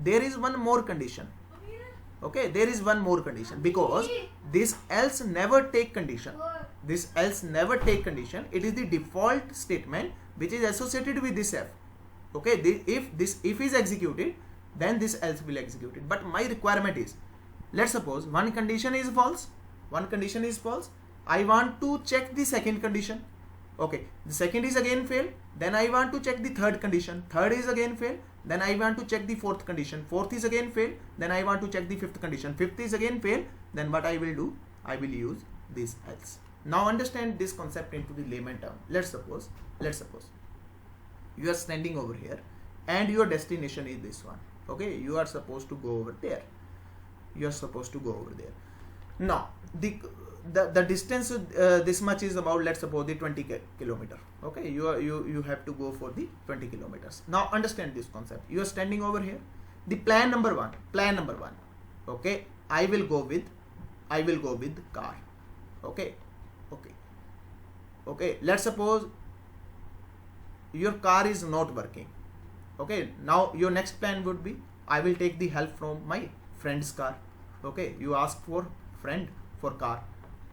there is one more condition. Okay, there is one more condition, because this else never take condition. It is the default statement which is associated with this f. Okay, if this if is executed, then this else will execute it. But my requirement is, let's suppose one condition is false, I want to check the second condition. Okay, the second is again failed, then I want to check the third condition. Third is again failed, then I want to check the fourth condition. Fourth is again failed, then I want to check the fifth condition. Fifth is again failed, then what I will do? I will use this else. Now understand this concept into the layman term. Let's suppose you are standing over here and your destination is this one. Okay, you are supposed to go over there. you are supposed to go over there. Now the distance this much is about, let's suppose, the 20 kilometer. Okay, you have to go for the 20 kilometers. Now understand this concept. You are standing over here. The plan number one. Okay, I will go with car. Okay. Let's suppose your car is not working. Okay, now your next plan would be, I will take the help from my friend's car. Okay, you ask for friend for car.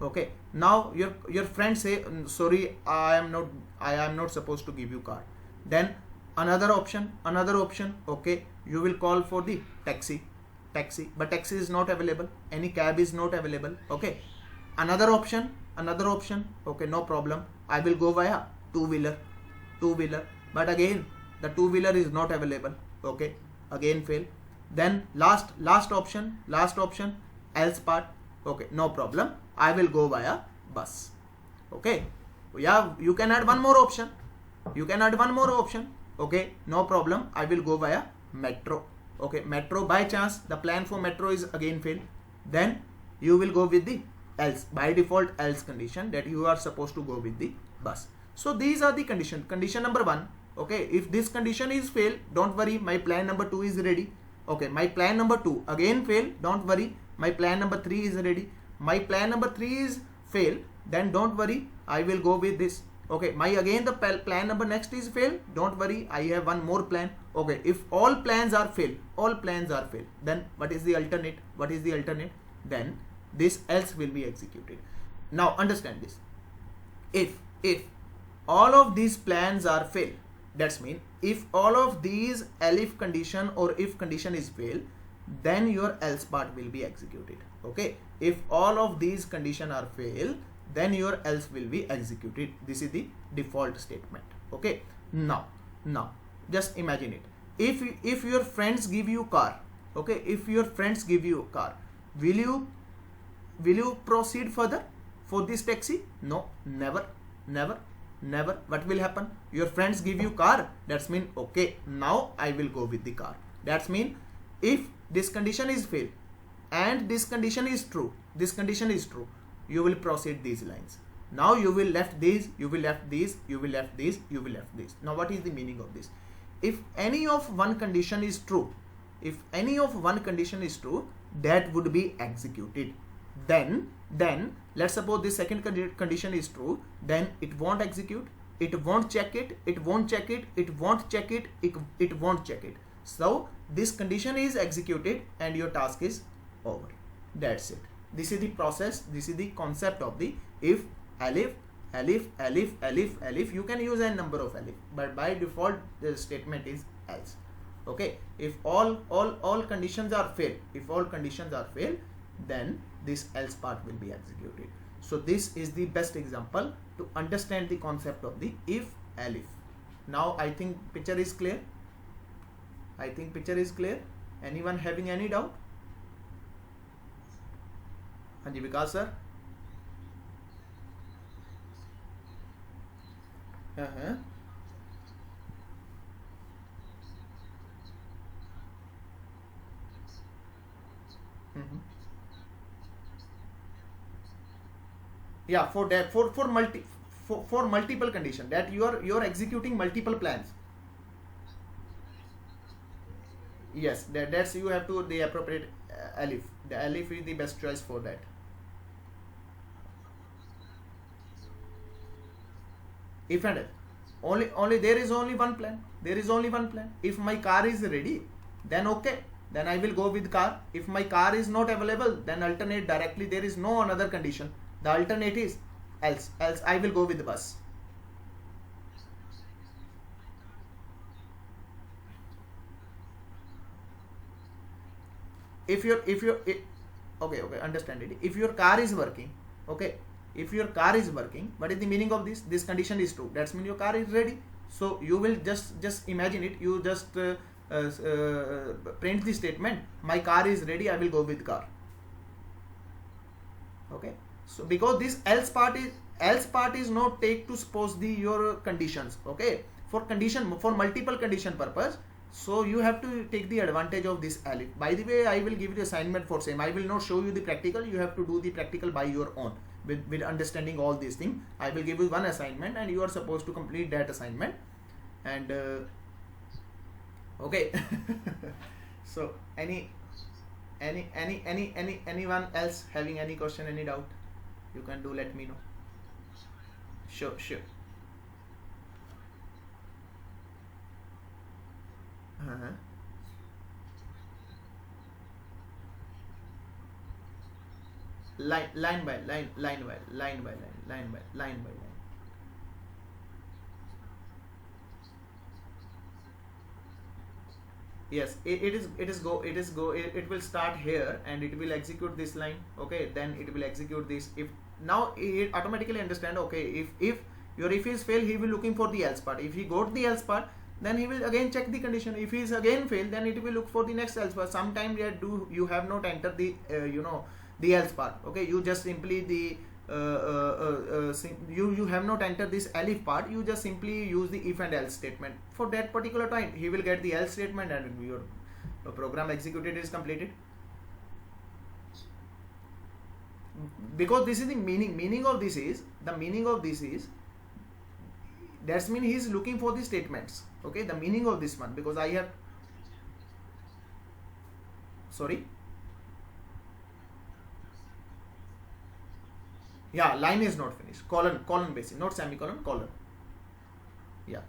Okay, now your friend say, sorry, I am not supposed to give you car. Then another option. Okay, you will call for the taxi, but taxi is not available, any cab is not available. Okay, another option. Okay, no problem, I will go via two-wheeler, but again the two-wheeler is not available. Okay, again fail. Then last option, else part. Okay, no problem, I will go via bus. Okay, yeah, you can add one more option. Okay, no problem, I will go via metro. Okay, metro, by chance the plan for metro is again failed. Then you will go with the else, by default else condition, that you are supposed to go with the bus. So these are the condition number one. Okay, if this condition is failed, don't worry, my plan number 2 is ready. Okay, my plan number 2 again fail, don't worry, my plan number 3 is ready. My plan number 3 is fail, then don't worry, I will go with this. Okay, my again the plan number next is fail, don't worry, I have one more plan. Okay, if all plans are fail, then what is the alternate? Then this else will be executed. Now understand this. If all of these plans are fail, that's mean if all of these elif condition or if condition is fail, then your else part will be executed. Okay, if all of these condition are fail, then your else will be executed. This is the default statement. Okay, now just imagine it. If your friends give you car, okay, will you proceed further for this taxi? No, never. What will happen? Your friends give you car, that's mean, okay, now I will go with the car. That's mean if this condition is fail and this condition is true, you will proceed these lines. Now you will left these, you will left these. Now what is the meaning of this? If any of one condition is true, that would be executed. Then let's suppose this second condition is true, then it won't execute, it won't check it. So this condition is executed and your task is over. That's it. This is the process, this is the concept of the if, alif. You can use a number of alif, but by default the statement is else. Okay, if all conditions are fail, then this else part will be executed. So this is the best example to understand the concept of the if, alif. Now I think picture is clear. Anyone having any doubt? Hanji Vikas sir. Yeah, for that, for multiple condition, that you are executing multiple plans. Yes, that's you have to the appropriate alif. The alif is the best choice for that. If and only there is only one plan. If my car is ready, then okay, then I will go with car. If my car is not available, then alternate directly. There is no another condition. The alternate is else I will go with the bus. If your okay, understand it. If your car is working, okay, what is the meaning of this condition is true, that's mean your car is ready. So you will just imagine it, you just print the statement, my car is ready, I will go with car. Okay, so because this else part is not take to suppose your conditions. Okay, for multiple condition purpose, So you have to take the advantage of this alif. By the way, I will give you the assignment for same. I will not show you the practical. You have to do the practical by your own with understanding all these things. I will give you one assignment and you are supposed to complete that assignment. And okay. So anyone else having any question, any doubt, you can do, let me know. Sure. Line by line. Yes, it will start here and it will execute this line. Okay, then it will execute this. If now it automatically understand, okay, if your if is fail, he will looking for the else part. If he got the else part, then he will again check the condition. If he is again failed, then it will look for the next else part. Sometime you have not entered the the else part. Okay, you just simply the you have not entered this alif part. You just simply use the if and else statement. For that particular time, he will get the else statement and your program executed is completed. Because this is the meaning of this is that's mean he is looking for the statements. Okay, the meaning of this one, because I have, sorry, yeah, line is not finished. Colon basic, not semicolon, colon. Yeah,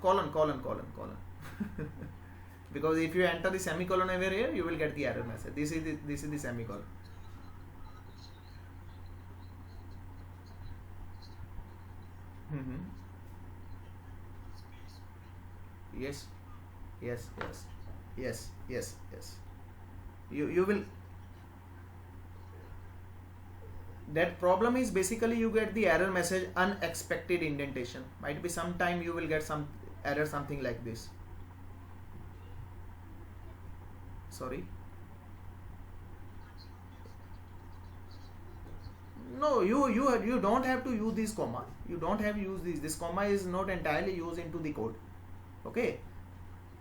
colon. Because if you enter the semicolon over here, you will get the error message. This is the semicolon. Yes. You will. That problem is basically you get the error message unexpected indentation. Might be sometime you will get some error, something like this. Sorry. No, you don't have to use this comma. You don't have to use this. This comma is not entirely used into the code. Okay.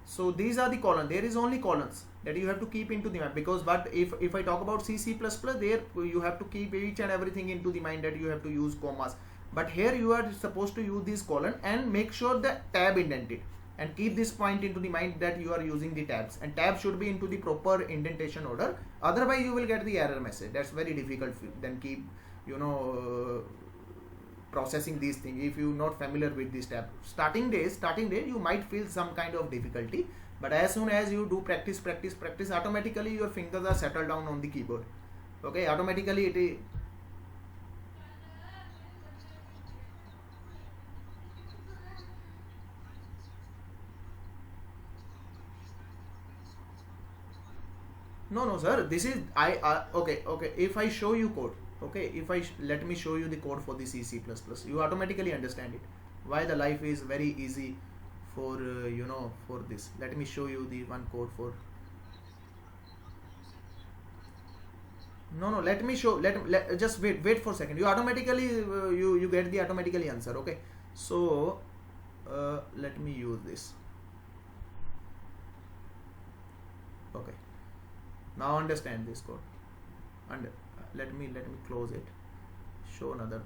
So these are the columns. There is only columns that you have to keep into the mind, because but if I talk about C++, there you have to keep each and everything into the mind that you have to use commas. But here you are supposed to use this colon and make sure the tab indented, and keep this point into the mind that you are using the tabs, and tab should be into the proper indentation order. Otherwise you will get the error message. That's very difficult. Then keep processing these things if you not familiar with this tab. Starting day you might feel some kind of difficulty, but as soon as you do practice, automatically your fingers are settled down on the keyboard. Okay, automatically it is. No sir, this is okay, if I show you code, okay, let me show you the code for the C++, you automatically understand it, why the life is very easy for for this. Let me show you the one code for. No, let me show. Just wait for a second. You automatically you get the automatically answer. Okay, so let me use this. Okay, now understand this code. And let me close it. Show the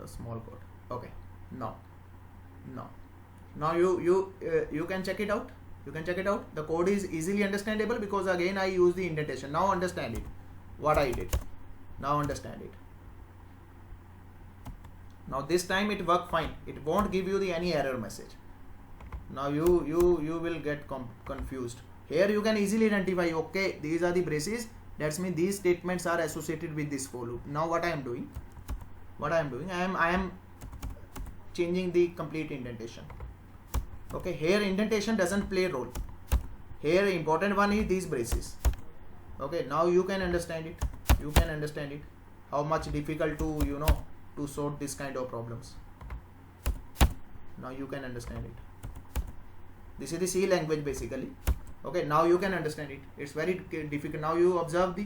small code. Okay, now you can check it out. The code is easily understandable because again I use the indentation. Now understand it. What I did. Now understand it. Now this time it worked fine. It won't give you any error message. Now you will get confused. Here you can easily identify, okay, these are the braces. That's mean these statements are associated with this for loop. Now what I am doing, I am changing the complete indentation. Okay, here indentation doesn't play a role. Here important one is these braces. Okay, now you can understand it. How much difficult to to sort this kind of problems. Now you can understand it. This is the C language basically. Okay, now you can understand it. It's very difficult. Now you observe.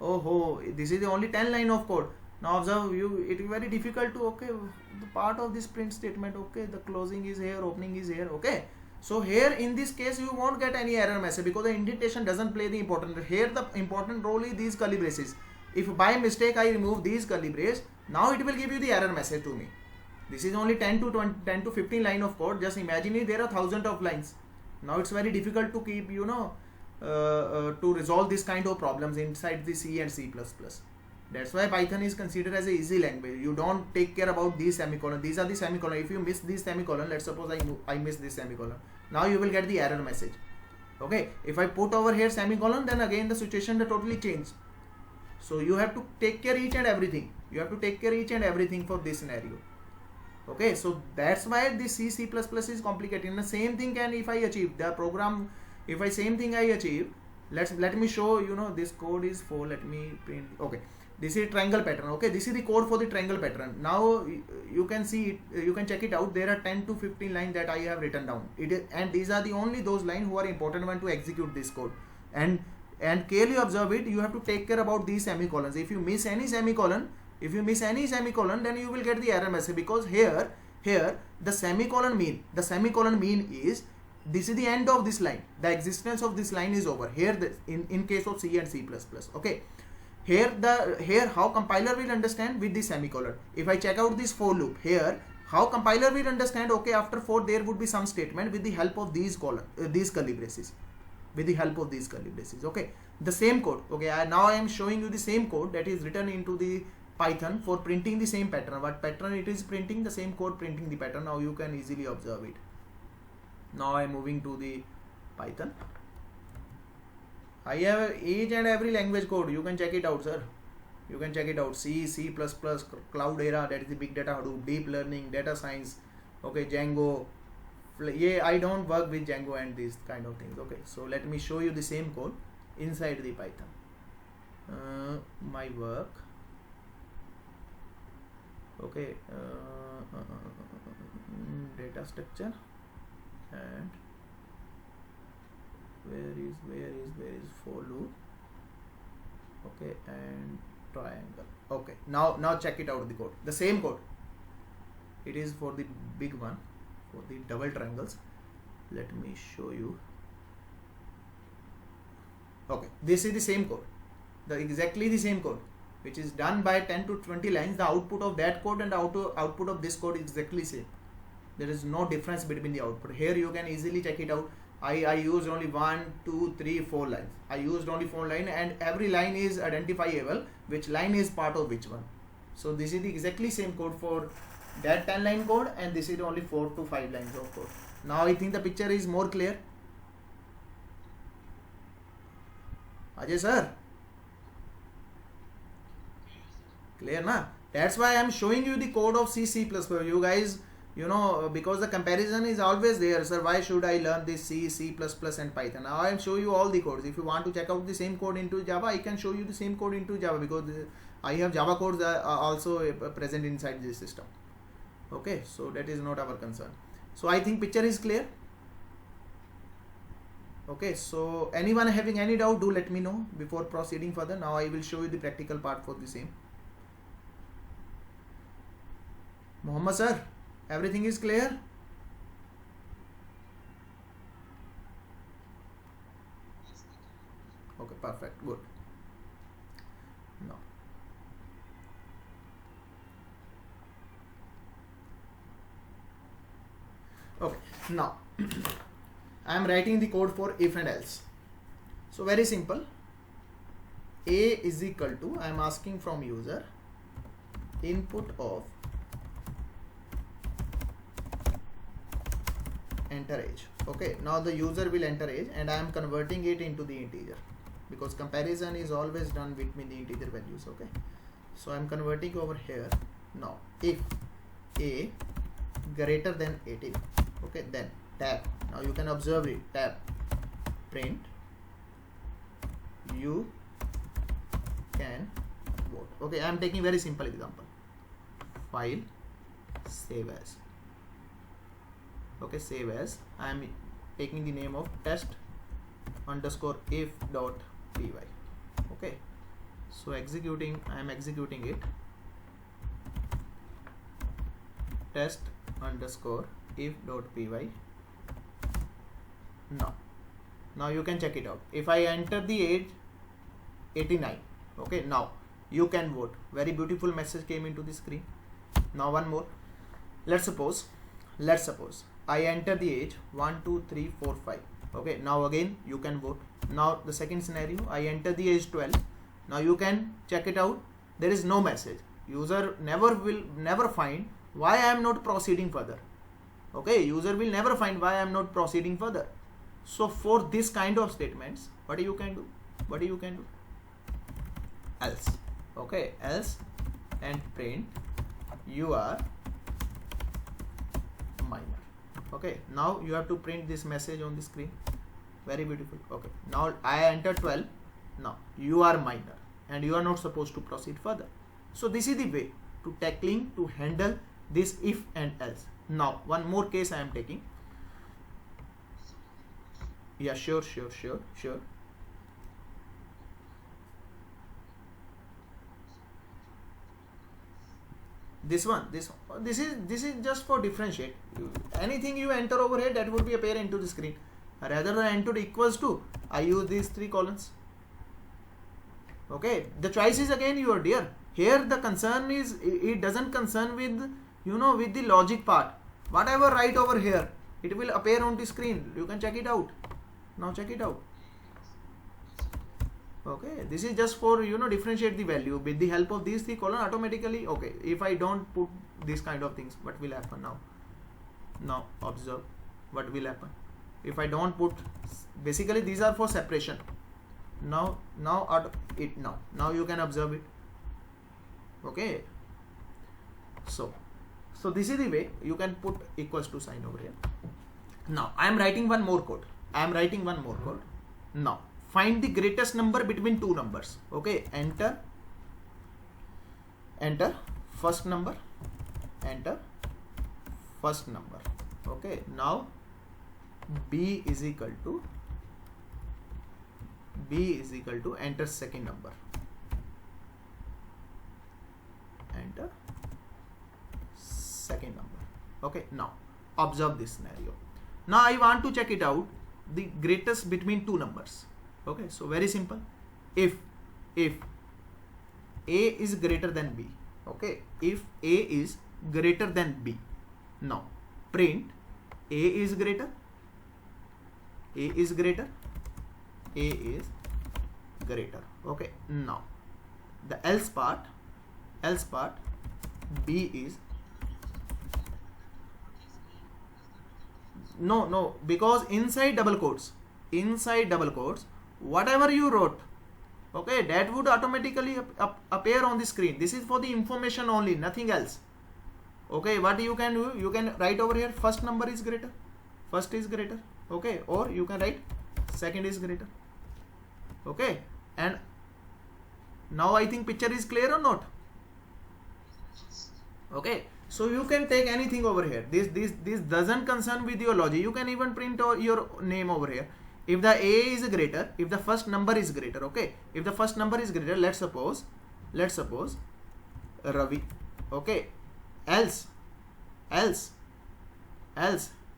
Oh, this is the only 10 line of code. Now observe, it is very difficult to, okay, the part of this print statement, okay, the closing is here, opening is here, okay. So here in this case you won't get any error message because the indentation doesn't play the important role. Here the important role is these curly braces. If by mistake I remove these curly braces, now it will give you the error message to me. This is only 10 to 15 line of code. Just imagine it, there are thousands of lines. Now it's very difficult to keep, to resolve this kind of problems inside the C and C++. That's why Python is considered as a easy language. You don't take care about these semicolon. These are the semicolon. If you miss this semicolon, let's suppose I miss this semicolon. Now you will get the error message. Okay. If I put over here semicolon, then again the situation will totally change. So you have to take care each and everything. You have to take care each and everything for this scenario. Okay, so that's why this C++ is complicated. And the same thing can, if I achieve the program, if I same thing I achieve, let me show, this code is for, let me print. Okay, this is triangle pattern. Okay, this is the code for the triangle pattern. Now you can see it, you can check it out. There are 10 to 15 lines that I have written down. And these are the only those lines who are important one to execute this code. And clearly observe it. You have to take care about these semicolons. If you miss any semicolon, then you will get the error message, because here the semicolon mean is this is the end of this line. The existence of this line is over. Here in case of C and C++. Okay. Here how compiler will understand with this semicolon. If I check out this for loop here, how compiler will understand, okay, after 4 there would be some statement with the help of these curly braces. With the help of these curly braces. Okay. The same code. Okay. Now I am showing you the same code that is written into the Python for printing the same pattern. What pattern it is printing? The same code printing the pattern. Now you can easily observe it. Now I am moving to the Python. I have each and every language code. You can check it out, sir. You can check it out. C, C++, Cloudera, that is the big data Hadoop, deep learning, data science. Okay, Django. Yeah, I don't work with Django and these kind of things. Okay, so let me show you the same code inside the Python. My work. Okay, data structure, and where is for loop. Okay, and triangle. Okay, now check it out, the code, the same code. It is for the big one, for the double triangles. Let me show you. Okay, this is the same code, exactly the same code, which is done by 10 to 20 lines. The output of that code and the output of this code is exactly same. There is no difference between the output. Here you can easily check it out. I used only 1, 2, 3, 4 lines. I used only 4 lines, and every line is identifiable which line is part of which one. So this is the exactly same code for that 10 line code, and this is only 4 to 5 lines of code. Now I think the picture is more clear. Ajay sir, clear na? That's why I am showing you the code of C++. You guys, because the comparison is always there, sir. Why should I learn this C, C++ and Python? Now I am showing you all the codes. If you want to check out the same code into Java, I can show you the same code into Java, because I have Java codes also present inside this system. Okay, so that is not our concern. So I think picture is clear. Okay, so anyone having any doubt, do let me know before proceeding further. Now I will show you the practical part for the same. Mohammed sir, everything is clear? Okay, perfect, good. Now, okay, now I am writing the code for if and else. So very simple. A is equal to, I am asking from user, input of enter age. Okay, now the user will enter age, and I am converting it into the integer, because comparison is always done between the integer values. Okay, so I am converting over here. Now if a greater than 18, okay, then tab. Now you can observe it, tab, print, you can vote. Okay, I am taking very simple example. File, save as. Okay, save as. I am taking the name of test_if.py. Okay, so executing, I am executing it. Test_if.py. Now you can check it out. If I enter the age 89, okay, now you can vote. Very beautiful message came into the screen. Now one more. Let's suppose I enter the age 1 2 3 4 5. Okay, now again you can vote. Now the second scenario, I enter the age 12. Now you can check it out. There is no message. User will never find why I am not proceeding further. Okay, user will never find why I am not proceeding further. So for this kind of statements, what you can do? Else. Okay, else and print you are minor. Okay, now you have to print this message on the screen. Very beautiful. Okay, now I enter 12. Now you are minor and you are not supposed to proceed further. So this is the way to handle this if and else. Now one more case I am taking. Yeah, sure. This is just for differentiate. Anything you enter over here, that would be appear into the screen. Rather than enter equals to, I use these 3 columns. Okay, the choice is again your dear. Here the concern is, it doesn't concern with, with the logic part. Whatever write over here, it will appear on the screen. You can check it out. Now check it out. Okay, this is just for differentiate the value with the help of these 3 columns automatically. Okay, if I don't put these kind of things, what will happen now? Now observe what will happen if I don't put. Basically these are for separation. Now you can observe it. Okay, so this is the way you can put equals to sign over here. Now I am writing one more code. Now find the greatest number between 2 numbers. Okay, enter first number. Okay, now b is equal to enter second number. Okay, now observe this scenario. Now I want to check it out, the greatest between 2 numbers. Okay, so very simple. If a is greater than b. Okay, if a is greater than b, now print a is greater. Okay, now the else part b is no, because inside double quotes whatever you wrote, okay, that would automatically appear on the screen. This is for the information only, nothing else. Okay, what you can do, you can write over here first is greater. Okay, or you can write second is greater. Okay, and now I think picture is clear or not? Okay, so you can take anything over here. This doesn't concern with your logic. You can even print your name over here. If the a is greater, if the first number is greater, okay, if the first number is greater, let's suppose Ravi. Okay, else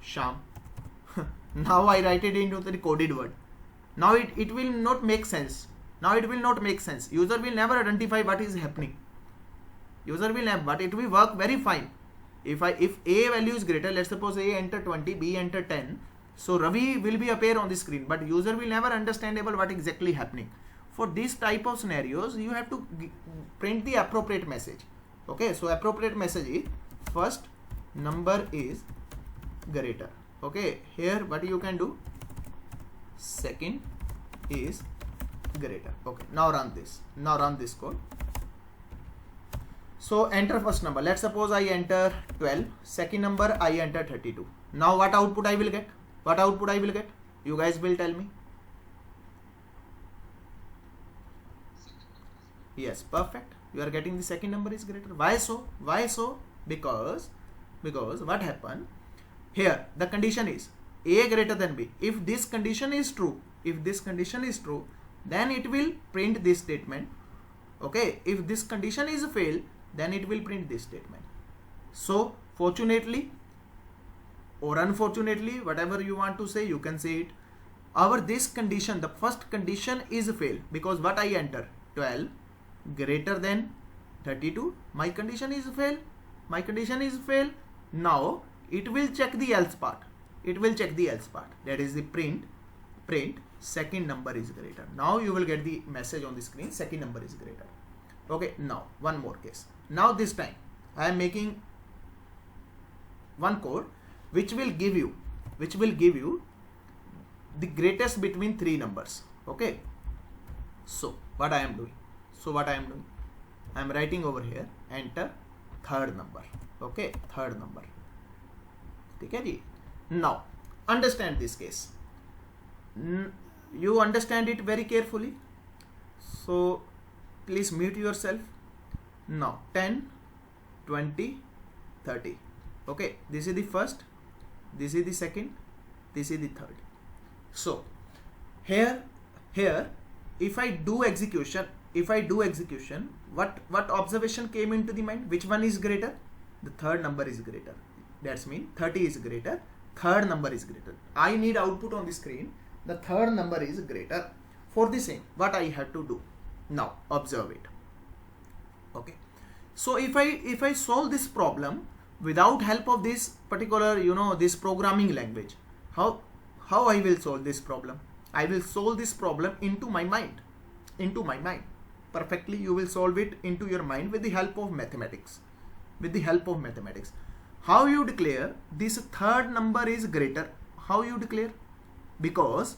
Sham. Now I write it into the coded word. Now it will not make sense. User will never identify what is happening. But it will work very fine. If a value is greater, let's suppose a enter 20, b enter 10. So Ravi will be appear on the screen, but user will never understandable what exactly happening. For this type of scenarios, you have to print the appropriate message. Okay, so appropriate message is first number is greater. Okay, here what you can do, second is greater. Okay, now run this code. So enter first number. Let's suppose I enter 12. Second number I enter 32. Now what output I will get? You guys will tell me. Yes, perfect. You are getting the second number is greater. Why so? Because what happened? Here the condition is a greater than b. If this condition is true, then it will print this statement. Okay, if this condition is failed, then it will print this statement. So fortunately or unfortunately, whatever you want to say, you can say it. Our this condition, the first condition is fail, because what I enter 12 greater than 32, my condition is fail. My condition is fail. Now it will check the else part. It will check the else part. That is the print second number is greater. Now you will get the message on the screen, second number is greater. Okay, now one more case. Now this time I am making one code which will give you the greatest between three numbers. Okay, so what I am doing, I am writing over here, enter third number. Okay, third number. Okay, now understand this case. You understand it very carefully, so please mute yourself. Now 10, 20, 30. Okay, this is the first, this is the second, this is the third. So here if I do execution, what observation came into the mind? Which one is greater? The third number is greater. That's mean 30 is greater, third number is greater. I need output on the screen. The third number is greater. For the same, what I have to do? Now observe it. Okay, so if I solve this problem without help of this particular, this programming language, how I will solve this problem? I will solve this problem into my mind. Perfectly, you will solve it into your mind with the help of mathematics. How you declare this third number is greater? How you declare? Because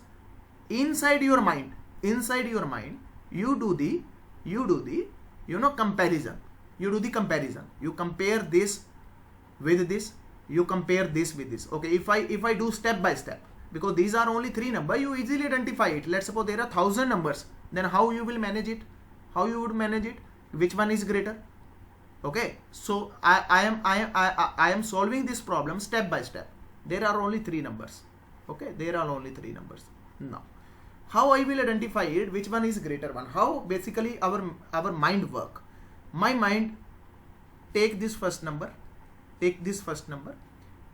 inside your mind, you do the comparison. You compare this with this. You compare this with this. Okay, if I do step by step, because these are only three numbers, you easily identify it. Let's suppose there are 1000 numbers. Then how you will manage it? How you would manage it? Which one is greater? Okay, so I am solving this problem step by step. There are only three numbers. Okay, there are only three numbers. Now how I will identify it, which one is greater one? How basically our mind work? My mind take this first number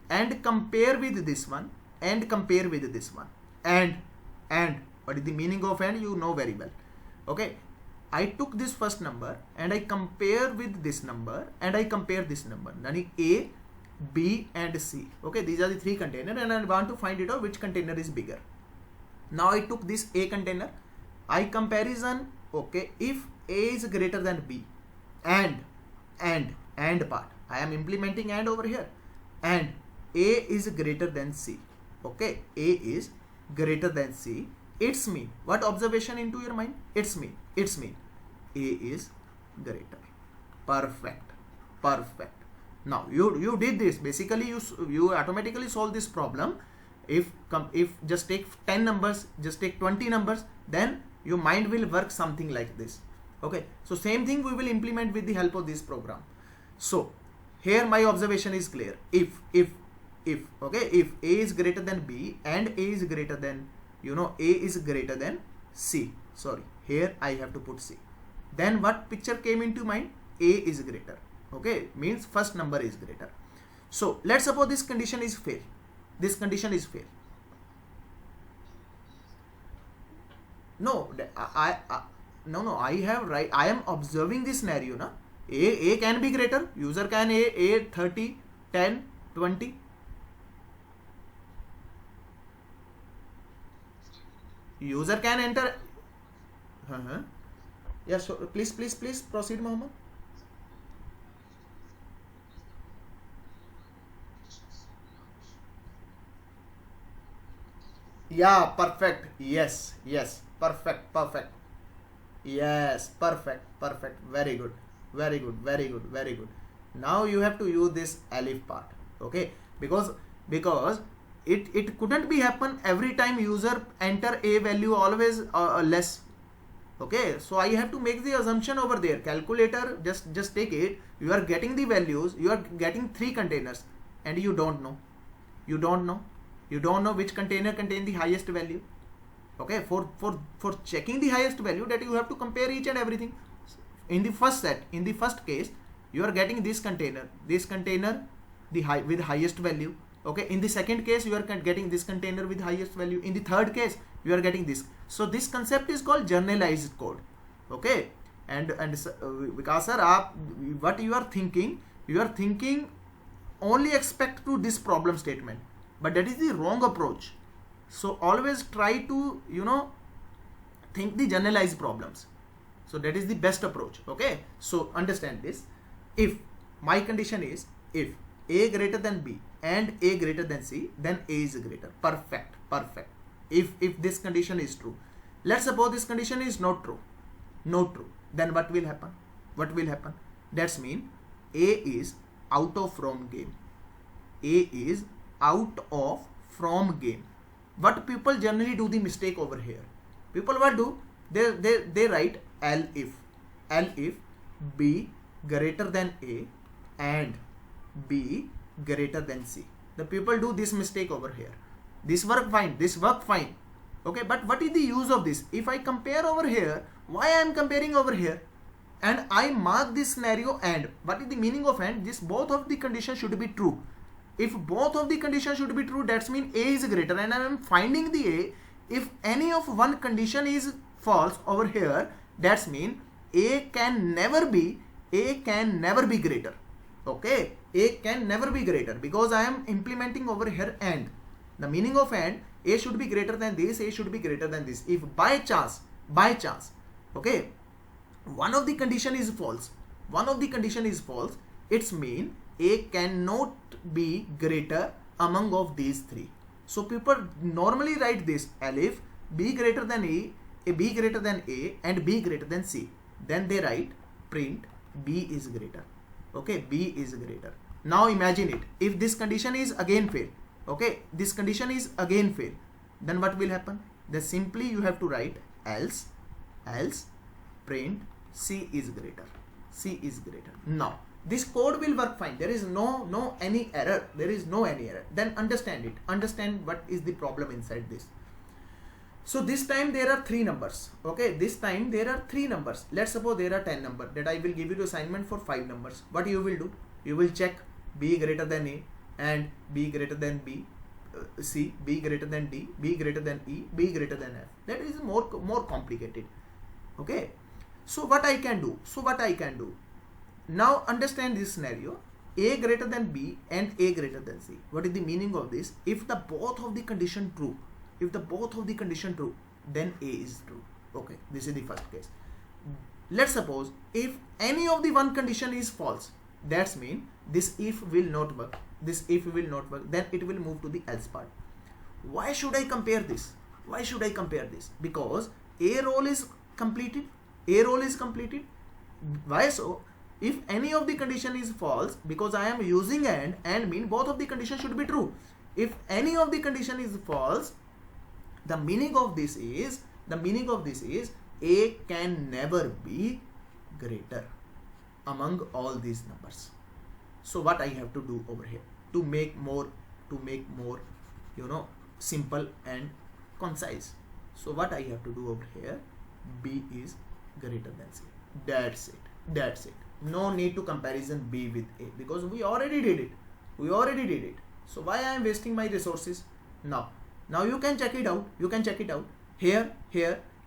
and compare with this one and compare with this one, and what is the meaning of and? You know very well. Okay, I took this first number and I compare with this number and I compare this number. Nani A, B and C. Okay, these are the three containers and I want to find it out which container is bigger. Now I took this A container, I comparison. Okay, if A is greater than B, and part, I am implementing and over here, and A is greater than C. Okay, A is greater than C. It's mean what observation into your mind? It's mean A is greater. Perfect. Now you did this. Basically you automatically solve this problem. If just take 10 numbers, just take 20 numbers, then your mind will work something like this. Okay, so same thing we will implement with the help of this program. So here my observation is clear. If A is greater than B and A is greater than, A is greater than C. Sorry, here I have to put C. Then what picture came into mind? A is greater. Okay, means first number is greater. So let's suppose this condition is fail. No, I have right. I am observing this scenario. Na? A can be greater. User can A 30, 10, 20. User can enter. Yes, so please proceed, Mohammed. Yeah, perfect. Yes, perfect. Yes, perfect. Very good. Now you have to use this alif part. Okay, because it couldn't be happen every time user enter a value always less. Okay, so I have to make the assumption over there. Calculator, just take it. You are getting the values. You are getting three containers, and you don't know. You don't know which container contain the highest value. Okay, for checking the highest value, that you have to compare each and everything. In the first case, you are getting this container with highest value. Okay, in the second case you are getting this container with highest value, in the third case you are getting this. So this concept is called generalized code. Okay, and Vikas sir, what you are thinking only expect to this problem statement, but that is the wrong approach. So always try to think the generalized problems. So that is the best approach. Okay, so understand this. If my condition is if A greater than B and A greater than C, then A is greater. Perfect. If this condition is true, let's suppose this condition is not true, then what will happen? That's mean A is out of from game. A is out of from game. What people generally do the mistake over here? People what do? They write L if B greater than A and B greater than C. The people do this mistake over here. This work fine. Okay, but what is the use of this? If I compare over here, why I am comparing over here? And I mark this scenario and. What is the meaning of and? This both of the conditions should be true. If both of the conditions should be true, that's mean A is greater, and I am finding the A. If any of one condition is false over here, that's mean A can never be greater. Okay, A can never be greater because I am implementing over here and. The meaning of and, A should be greater than this, A should be greater than this. If by chance, okay, one of the condition is false, it's mean A cannot be greater among of these three. So people normally write this if B greater than A, B greater than A and B greater than C. Then they write print B is greater. Okay, B is greater. Now imagine it. If this condition is again fail, okay, this condition is again fail, then what will happen? Then simply you have to write else print C is greater. Now this code will work fine. There is no any error. Then understand what is the problem inside this. So this time there are three numbers. Okay, let's suppose there are 10 numbers that I will give you the assignment for 5 numbers. What you will do? You will check B greater than A and B greater than B, C, B greater than D, B greater than E, B greater than F. That is more complicated. Okay, so what I can do? Now understand this scenario. A greater than B and A greater than C. What is the meaning of this? If the both of the condition true, then A is true. Okay, this is the first case. Let's suppose if any of the one condition is false, that's mean this if will not work. Then it will move to the else part. Why should I compare this? Because A role is completed. Why so? If any of the condition is false, because I am using and mean both of the conditions should be true. If any of the condition is false, the meaning of this is A can never be greater among all these numbers. So what I have to do over here to make more simple and concise? So what I have to do over here, B is greater than C. That's it. No need to comparison B with A because we already did it. So why I am wasting my resources? Now you can check it out. Here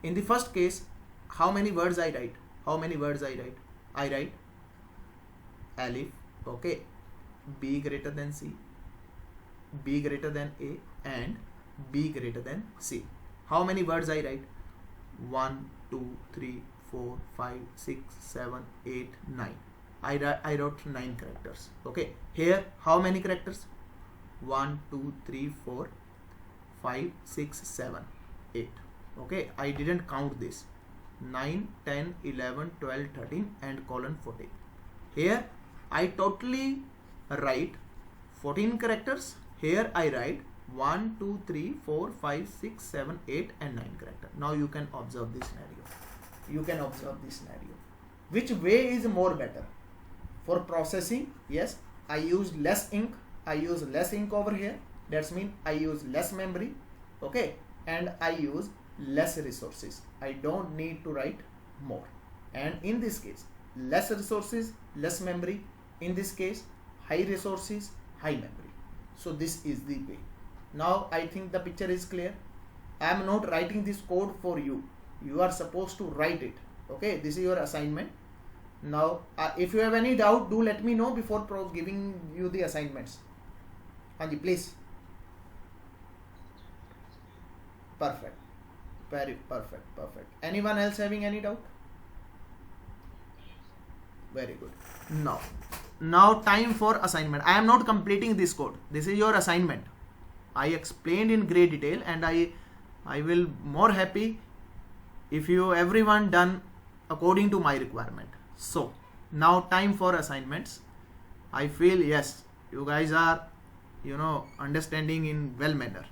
in the first case, how many words I write? I write Alif, okay, B greater than C, B greater than A and B greater than C. How many words I write? 1, 2, 3, 4, 5, 6, 7, 8, 9. I wrote 9 characters. Okay. Here, how many characters? 1, 2, 3, 4, 5, 6, 7, 8. Okay. I didn't count this. 9, 10, 11, 12, 13 and colon 14. Here, I totally write 14 characters. Here, I write 1, 2, 3, 4, 5, 6, 7, 8 and 9 characters. Now you can observe this scenario. Which way is more better? For processing, yes, I use less ink. Over here. That's mean I use less memory. Okay. And I use less resources. I don't need to write more. And in this case, less resources, less memory. In this case, high resources, high memory. So this is the way. Now I think the picture is clear. I am not writing this code for you. You are supposed to write it. Okay, this is your assignment. Now if you have any doubt, do let me know before giving you the assignments. Anji, please. Perfect. Very perfect. Anyone else having any doubt? Very good. Now time for assignment. I am not completing this code. This is your assignment. I explained in great detail, and I will more happy if you everyone done according to my requirement. So now time for assignments. I feel yes, you guys are understanding in well manner.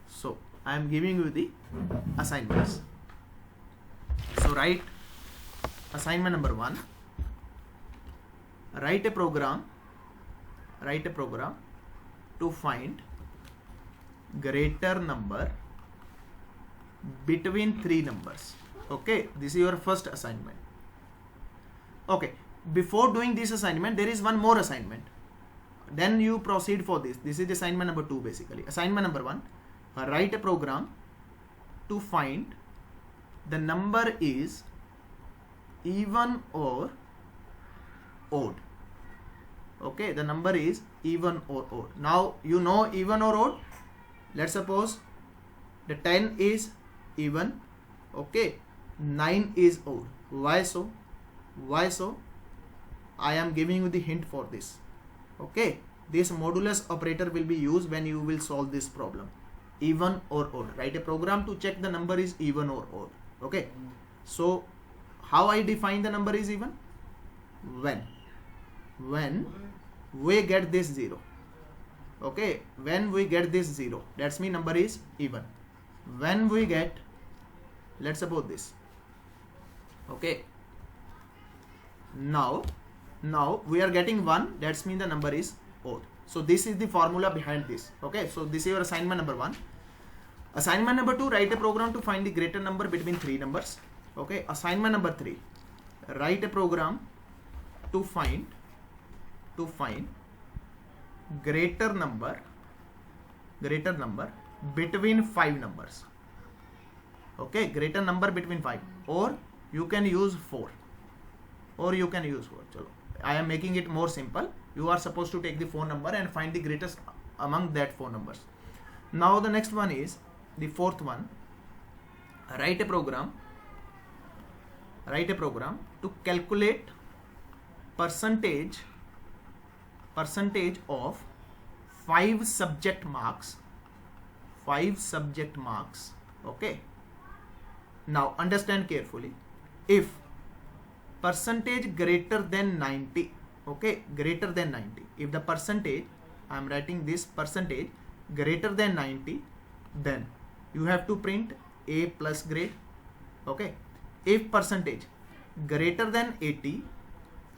So I am giving you the assignments. So write assignment number 1. Write a program to find greater number between 3 numbers. Okay, this is your first assignment. Okay, before doing this assignment, there is one more assignment. Then you proceed for this. This is assignment number 2 basically. Assignment number 1, write a program to find the number is even or odd. Okay, the number is even or odd. Now you know even or odd. Let's suppose the 10 is even. Okay, 9 is odd. Why so? I am giving you the hint for this. Okay, this modulus operator will be used when you will solve this problem. Even or odd. Write a program to check the number is even or odd. Okay, so how I define the number is even? When we get this 0. Okay, when we get this 0, that's mean number is even. When we get, let's suppose this. Okay, now we are getting 1, that's mean the number is odd. So this is the formula behind this. Okay, so this is your assignment number 1. Assignment number 2, write a program to find the greater number between 3 numbers. Okay, assignment number 3, write a program to find greater number between 5 numbers. Okay, greater number between 5, or you can use 4. Chalo, I am making it more simple. You are supposed to take the 4 number and find the greatest among that 4 numbers. Now the next one is the fourth one. Write a program to calculate percentage of 5 subject marks. Okay, now understand carefully. If percentage greater than 90, okay, greater than 90, if the percentage, I am writing this percentage greater than 90, then you have to print A plus grade. Okay, if percentage greater than 80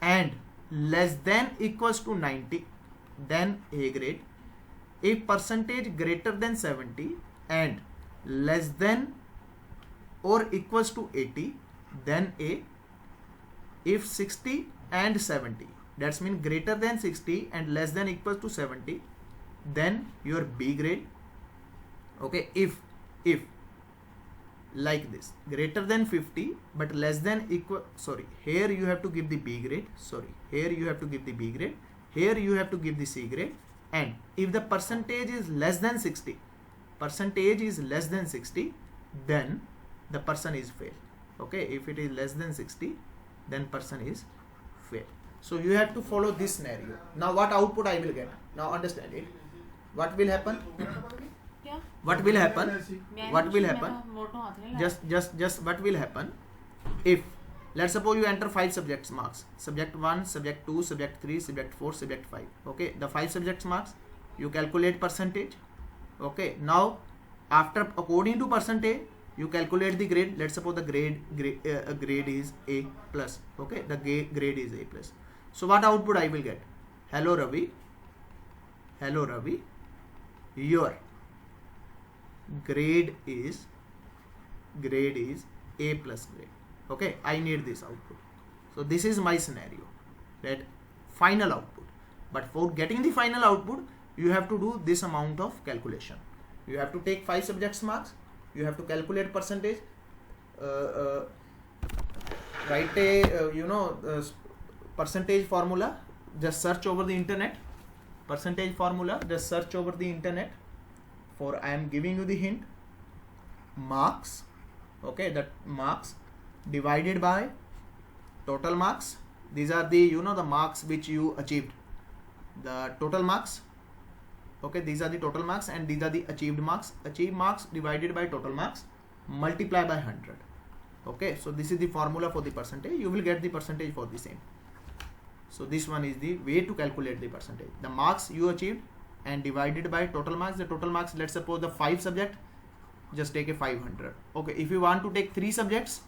and less than equals to 90, then A grade. If percentage greater than 70 and less than or equals to 80, then A. If 60 and 70, that's mean greater than 60 and less than equals to 70, then your B grade. Okay, if like this, greater than 50 but less than equal, here you have to give the B grade, here you have to give the B grade, here you have to give the C grade. And if the percentage is less than 60, then the person is fail. Okay, if it is less than 60, then person is fail. So you have to follow this scenario. Now what output I will get? Now understand it. What will happen? What will happen? Just what will happen? If let's suppose you enter 5 subjects marks, subject 1, subject 2, subject 3, subject 4, subject 5. Okay, the 5 subjects marks, you calculate percentage. Okay, now after according to percentage, you calculate the grade. Let's suppose the grade is A plus. Okay, the grade is A plus. So what output I will get? Hello Ravi, your grade is A plus grade. Okay, I need this output. So this is my scenario, that final output. But for getting the final output, you have to do this amount of calculation. You have to take 5 subjects marks, you have to calculate percentage, write a percentage formula, just search over the internet, percentage formula, just search over the internet for, I am giving you the hint, marks, okay, that marks divided by total marks. These are the the marks which you achieved, the total marks, okay, these are the total marks, and these are the achieved marks. Achieved marks divided by total marks, multiply by 100. Okay, so this is the formula for the percentage. You will get the percentage for the same. So this one is the way to calculate the percentage. The marks you achieved and divided by total marks. The total marks, let's suppose the 5 subject, just take a 500. Okay, if you want to take 3 subjects,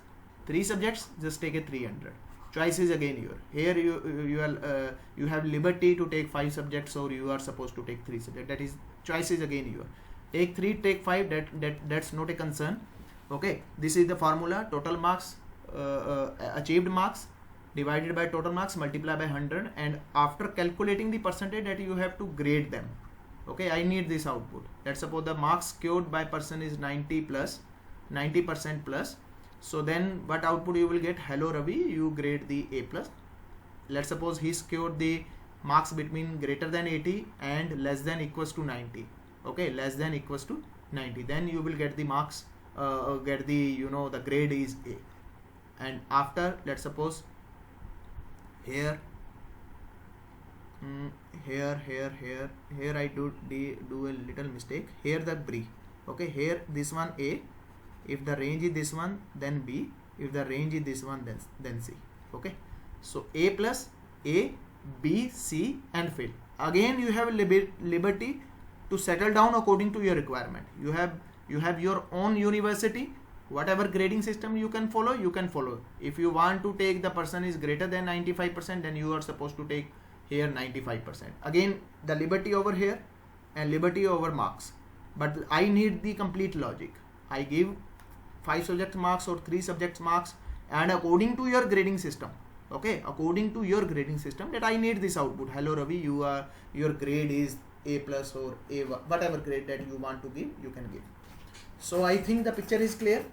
just take a 300. Choice is again your. Here you have liberty to take 5 subjects, or you are supposed to take 3 subjects. That is, choice is again your. Take 3, take 5. That's not a concern. Okay, this is the formula. Total marks, achieved marks divided by total marks, multiply by 100, and after calculating the percentage, that you have to grade them. Okay, I need this output. Let's suppose the marks scored by person is 90% plus. So then what output you will get? Hello Ravi, you grade the A plus. Let's suppose he scored the marks between greater than 80 and less than equals to 90. Okay, less than equals to 90. Then you will get the marks, get the the grade is A. And after, let's suppose here I do a little mistake. Here the B. Okay, here this one A. If the range is this one, then B. If the range is this one, then C. Okay, so A plus A, B, C, and fill. Again, you have liberty to settle down according to your requirement. You have your own university. Whatever grading system you can follow, you can follow. If you want to take the person is greater than 95%, then you are supposed to take here 95%. Again, the liberty over here and liberty over marks. But I need the complete logic. I give 5 subject marks or 3 subject marks, and according to your grading system, okay, according to your grading system, that I need this output. Hello Ravi, your grade is A plus or A, whatever grade that you want to give, you can give. So I think the picture is clear.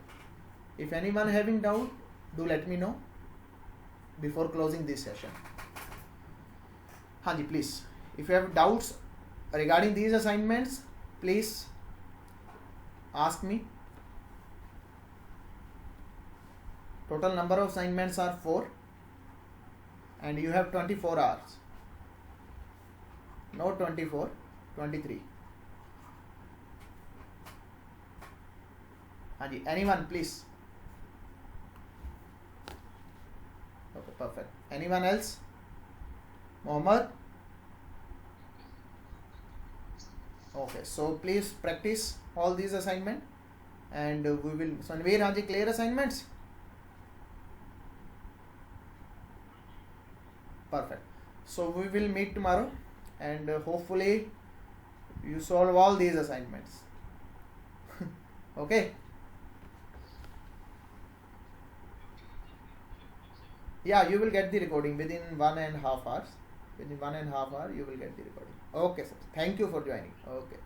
If anyone having doubt, do let me know before closing this session. Hanji, please. If you have doubts regarding these assignments, please ask me. Total number of assignments are 4, and you have 24 hours. No 24, 23. Hanji, anyone please? Okay, perfect. Anyone else? Mohammed? Okay, so please practice all these assignments, and we will. Sanveer, Hanji, clear assignments? Perfect. So we will meet tomorrow, and hopefully you solve all these assignments. Okay. Yeah, you will get the recording within 1.5 hours. Within 1.5 hours, you will get the recording. Okay, sir. Thank you for joining. Okay.